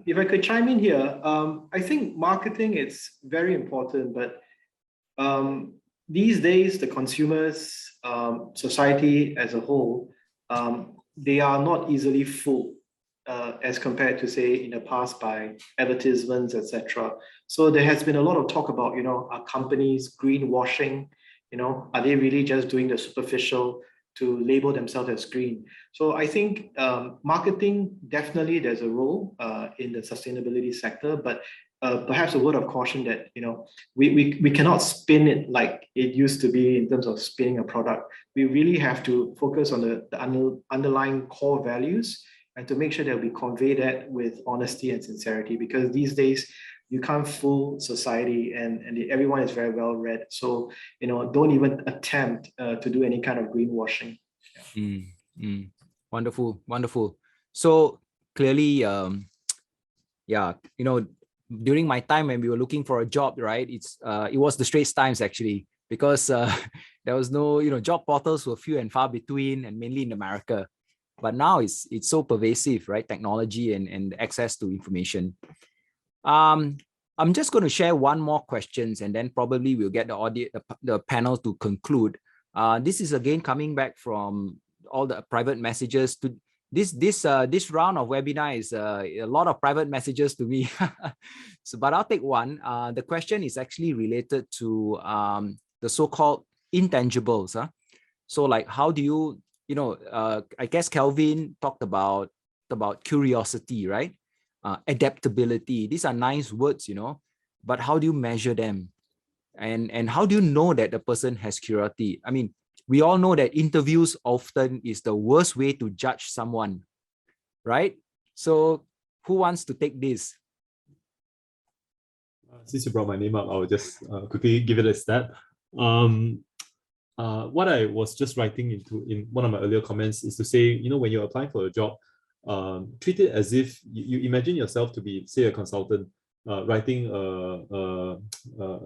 if I could chime in here, I think marketing is very important, but these days the consumers, society as a whole, they are not easily fooled as compared to, say, in the past by advertisements, etc. So there has been a lot of talk about, are companies greenwashing? Are they really just doing the superficial to label themselves as green? So I think marketing, definitely there's a role in the sustainability sector, but perhaps a word of caution that we cannot spin it like it used to be in terms of spinning a product. We really have to focus on the underlying core values and to make sure that we convey that with honesty and sincerity, because these days you can't fool society and everyone is very well read. So, don't even attempt to do any kind of greenwashing. Wonderful, wonderful. So clearly, during my time when we were looking for a job, right, it was the Straits Times actually, because there was no, job portals were few and far between, and mainly in America. But now it's so pervasive, right? Technology and access to information. I'm just going to share one more questions, and then probably we'll get the panel to conclude. This is again coming back from all the private messages. To this round of webinar is a lot of private messages to me. But I'll take one. The question is actually related to the so-called intangibles. So like, how do you I guess Calvin talked about curiosity, right? Adaptability. These are nice words, but how do you measure them? And how do you know that the person has curiosity? I mean, we all know that interviews often is the worst way to judge someone, right? So who wants to take this? Since you brought my name up, I will just quickly give it a stab. What I was just writing in one of my earlier comments is to say, when you're applying for a job, treat it as if you imagine yourself to be, say, a consultant writing a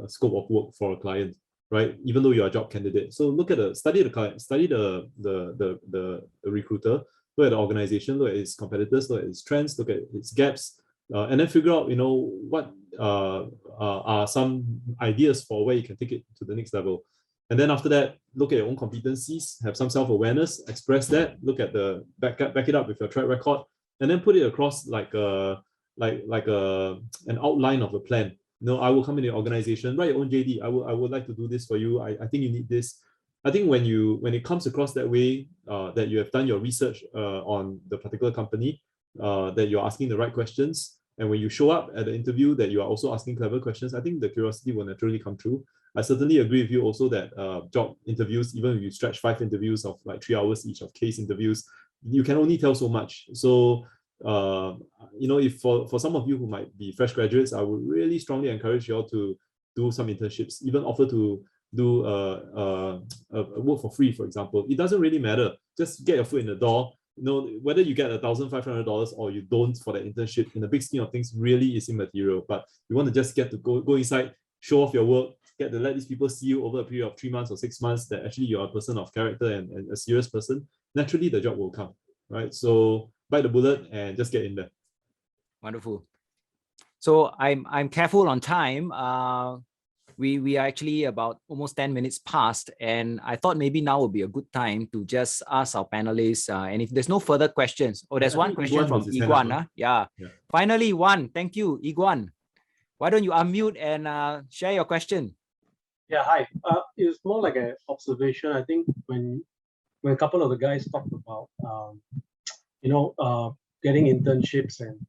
scope of work for a client, right? Even though you're a job candidate. So study the client, study the recruiter, look at the organization, look at its competitors, look at its trends, look at its gaps, and then figure out, what are some ideas for where you can take it to the next level. And then after that, look at your own competencies, have some self-awareness, express that, look at back it up with your track record, and then put it across like an outline of a plan. I will come in the organization, write your own JD. I would like to do this for you. I think you need this. I think when it comes across that way, that you have done your research on the particular company, that you're asking the right questions, and when you show up at the interview that you are also asking clever questions, I think the curiosity will naturally come through. I certainly agree with you also that job interviews, even if you stretch 5 interviews of like 3 hours each of case interviews, you can only tell so much. So, if for some of you who might be fresh graduates, I would really strongly encourage you all to do some internships, even offer to do work for free, for example. It doesn't really matter. Just get your foot in the door. Whether you get $1,500 or you don't for that internship, in the big scheme of things, really is immaterial. But you want to just get to go inside, show off your work, get to let these people see you over a period of 3 months or 6 months that actually you're a person of character and a serious person. Naturally, the job will come, right? So bite the bullet and just get in there. Wonderful. So I'm careful on time. We are actually about almost 10 minutes past, and I thought maybe now would be a good time to just ask our panelists. And if there's no further questions, there's one question from Iguan. Yeah. Finally, one. Thank you, Iguan. Why don't you unmute and share your question? Yeah, hi. It's more like an observation. I think when a couple of the guys talked about getting internships and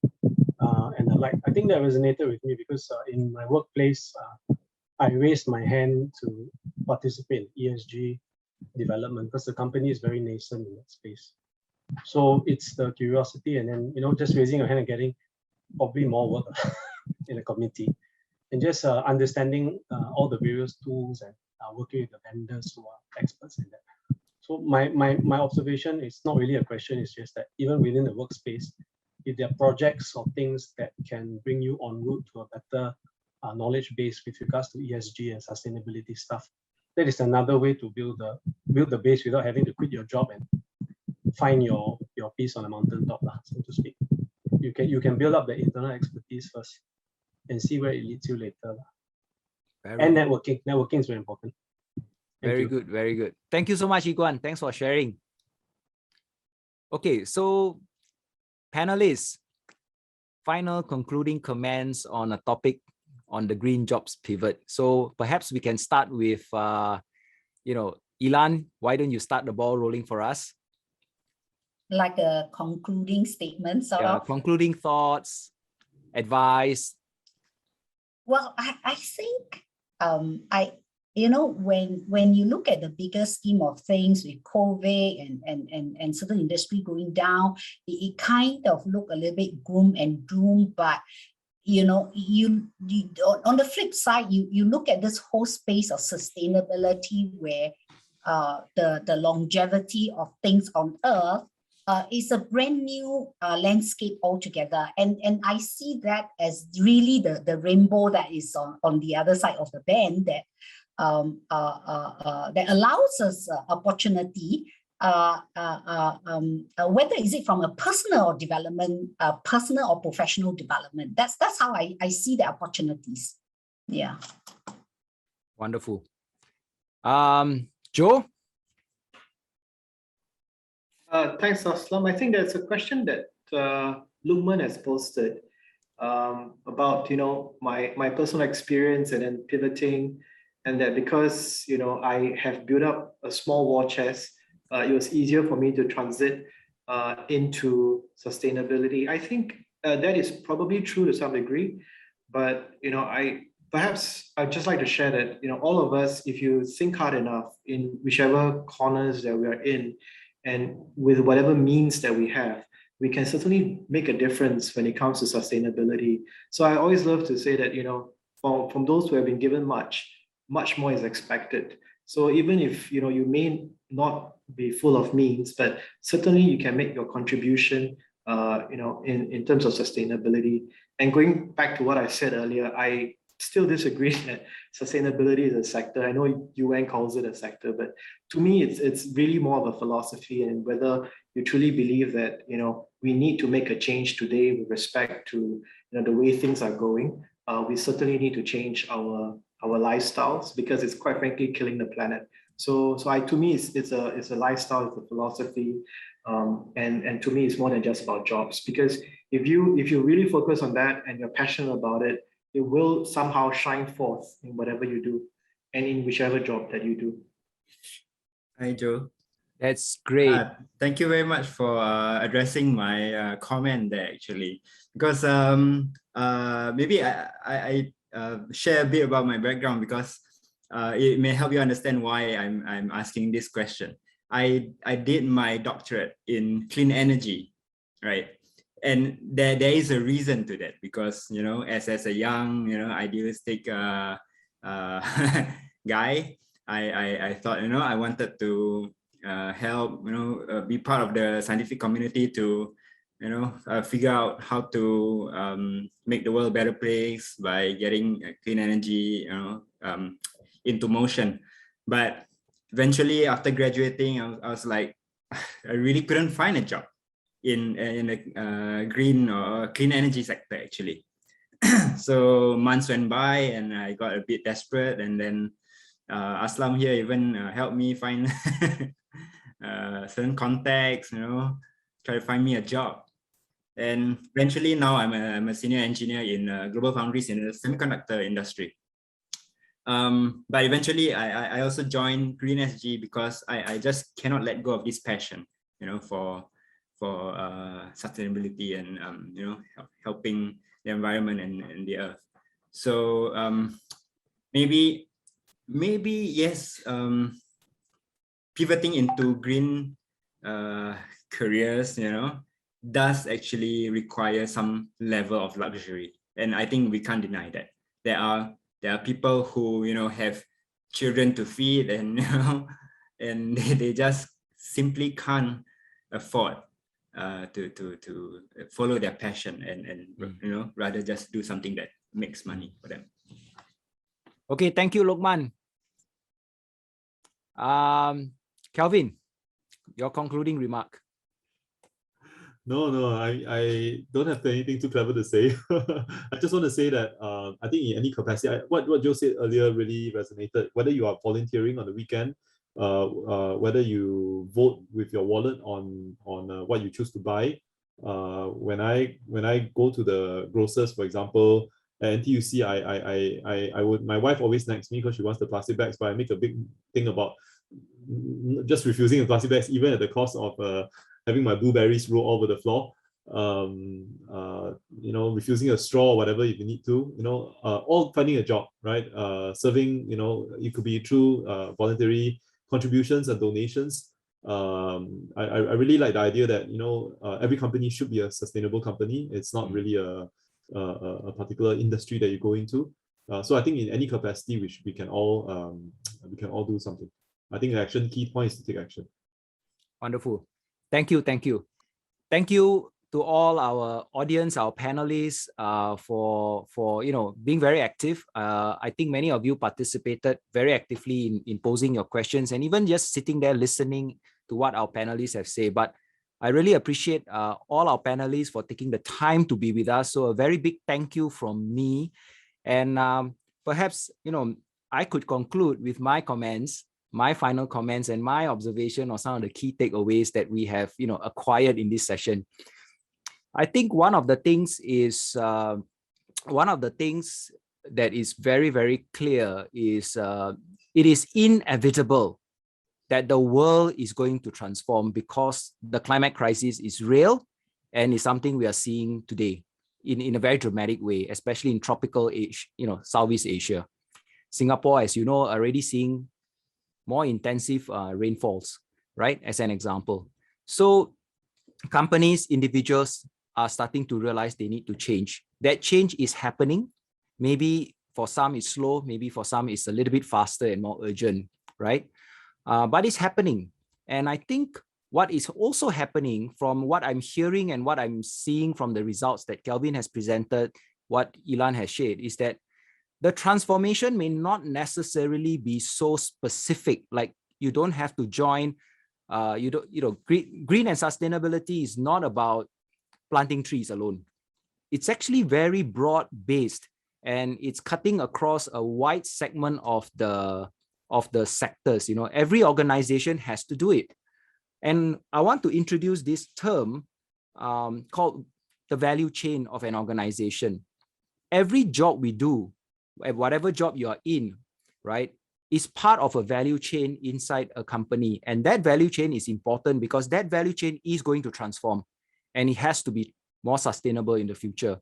the like, I think that resonated with me because in my workplace, I raised my hand to participate in ESG development because the company is very nascent in that space. So it's the curiosity and then, just raising your hand and getting probably more work in the committee and just understanding all the various tools and working with the vendors who are experts in that. So my observation is not really a question, it's just that even within the workspace, if there are projects or things that can bring you en route to a better knowledge base with regards to ESG and sustainability stuff, that is another way to build the base without having to quit your job and find your piece on a mountaintop, so to speak. You can build up the internal expertise first and see where it leads you later. And networking. Networking is very important. Very good, very good. Thank you so much, Iguan. Thanks for sharing. Okay, so panelists, final concluding comments on a topic on the green jobs pivot. So perhaps we can start with, Ilan, why don't you start the ball rolling for us? Like a concluding statement, sort of. Concluding thoughts, advice. Well, I think when you look at the bigger scheme of things with COVID and certain industry going down, it kind of look a little bit gloom and doom. But you on the flip side, you look at this whole space of sustainability where the longevity of things on Earth is a brand new landscape altogether, and I see that as really the rainbow that is on the other side of the bend that that allows us opportunity, whether is it from a personal development, personal or professional development. That's how I see the opportunities. Yeah. Wonderful. Joe? Thanks, Aslam. I think there's a question that Lukman has posted about my personal experience and then pivoting, and that because I have built up a small war chest it was easier for me to transit into sustainability. I think that is probably true to some degree, but I'd just like to share that, all of us, if you think hard enough in whichever corners that we are in, and with whatever means that we have, we can certainly make a difference when it comes to sustainability. So I always love to say that, from those who have been given much, much more is expected. So even if, you may not be full of means, but certainly you can make your contribution, in terms of sustainability. And going back to what I said earlier, I still disagree that sustainability is a sector. I know UN calls it a sector, but to me, it's really more of a philosophy, and whether you truly believe that, we need to make a change today with respect to, the way things are going. We certainly need to change our lifestyles, because it's quite frankly killing the planet. So to me, it's a lifestyle, it's a philosophy, and to me, it's more than just about jobs. Because if you really focus on that and you're passionate about it, it will somehow shine forth in whatever you do, and in whichever job that you do. Hi, Joe. That's great. Thank you very much for addressing my comment there, actually, because maybe I share a bit about my background, because it may help you understand why I'm asking this question. I did my doctorate in clean energy, right? And there is a reason to that, because as a young idealistic guy, I thought I wanted to help be part of the scientific community to figure out how to make the world a better place by getting clean energy into motion. But eventually, after graduating, I was like, I really couldn't find a job in the green or clean energy sector, actually. So months went by and I got a bit desperate, and then Aslam here even helped me find certain contacts, try to find me a job. And eventually now I'm a senior engineer in global foundries in the semiconductor industry. But eventually I also joined Green SG because I just cannot let go of this passion, for sustainability and helping the environment and the earth. So maybe yes, pivoting into green careers, does actually require some level of luxury, and I think we can't deny that. There are people who have children to feed, and and they just simply can't afford to follow their passion and rather just do something that makes money for them. Okay, thank you, Lokman. Calvin, your concluding remark. No, I don't have anything too clever to say. I just want to say that I think in any capacity, what Joe said earlier really resonated. Whether you are volunteering on the weekend, whether you vote with your wallet on what you choose to buy. When I go to the grocers, for example, at NTUC, I would, my wife always nags me because she wants the plastic bags, but I make a big thing about just refusing the plastic bags, even at the cost of having my blueberries roll over the floor. Refusing a straw or whatever if you need to, all finding a job, right? Serving, it could be through voluntary contributions and donations. I really like the idea that, every company should be a sustainable company. It's not really a particular industry that you go into. So I think in any capacity, we can all do something. I think the key point is to take action. Wonderful. Thank you. Thank you to all our audience, our panelists, for being very active. I think many of you participated very actively in posing your questions and even just sitting there listening to what our panelists have said. But I really appreciate all our panelists for taking the time to be with us. So a very big thank you from me. And perhaps, I could conclude with my comments, my final comments and my observation on some of the key takeaways that we have, acquired in this session. I think one of the things that is very, very clear is it is inevitable that the world is going to transform because the climate crisis is real and is something we are seeing today in a very dramatic way, especially in tropical Asia, Southeast Asia. Singapore, as you know, already seeing more intensive rainfalls, right? As an example. So companies, individuals are starting to realize they need to change. That change is happening. Maybe for some it's slow, maybe for some it's a little bit faster and more urgent, right? But it's happening. And I think what is also happening from what I'm hearing and what I'm seeing from the results that Calvin has presented, what Ilan has shared, is that the transformation may not necessarily be so specific. Like you don't have to join, green and sustainability is not about planting trees alone. It's actually very broad based, and it's cutting across a wide segment of the sectors. Every organization has to do it. And I want to introduce this term called the value chain of an organization. Every job we do, whatever job you are in, right, is part of a value chain inside a company. And that value chain is important because that value chain is going to transform and it has to be more sustainable in the future.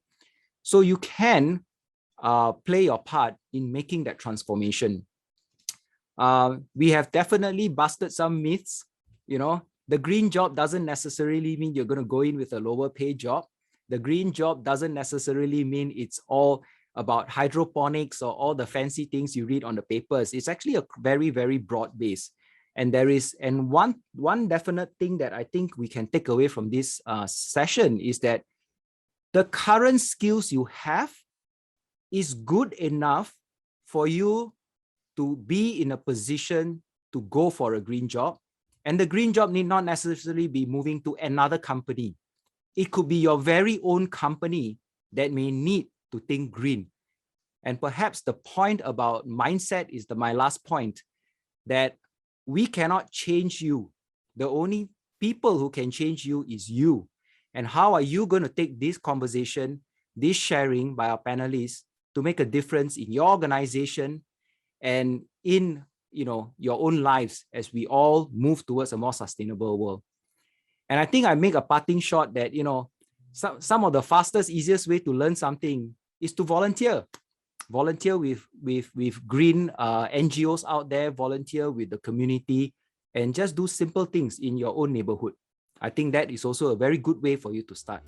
So you can play your part in making that transformation. We have definitely busted some myths. The green job doesn't necessarily mean you're going to go in with a lower paid job. The green job doesn't necessarily mean it's all about hydroponics or all the fancy things you read on the papers. It's actually a very, very broad base. And one definite thing that I think we can take away from this session is that the current skills you have is good enough for you to be in a position to go for a green job. And the green job need not necessarily be moving to another company. It could be your very own company that may need to think green. And perhaps the point about mindset is my last point, that we cannot change you. The only people who can change you is you. And how are you going to take this conversation, this sharing by our panelists to make a difference in your organization and in your own lives as we all move towards a more sustainable world? And I think I make a parting shot that some of the fastest, easiest way to learn something is to volunteer. Volunteer with green NGOs out there, volunteer with the community, and just do simple things in your own neighborhood. I think that is also a very good way for you to start.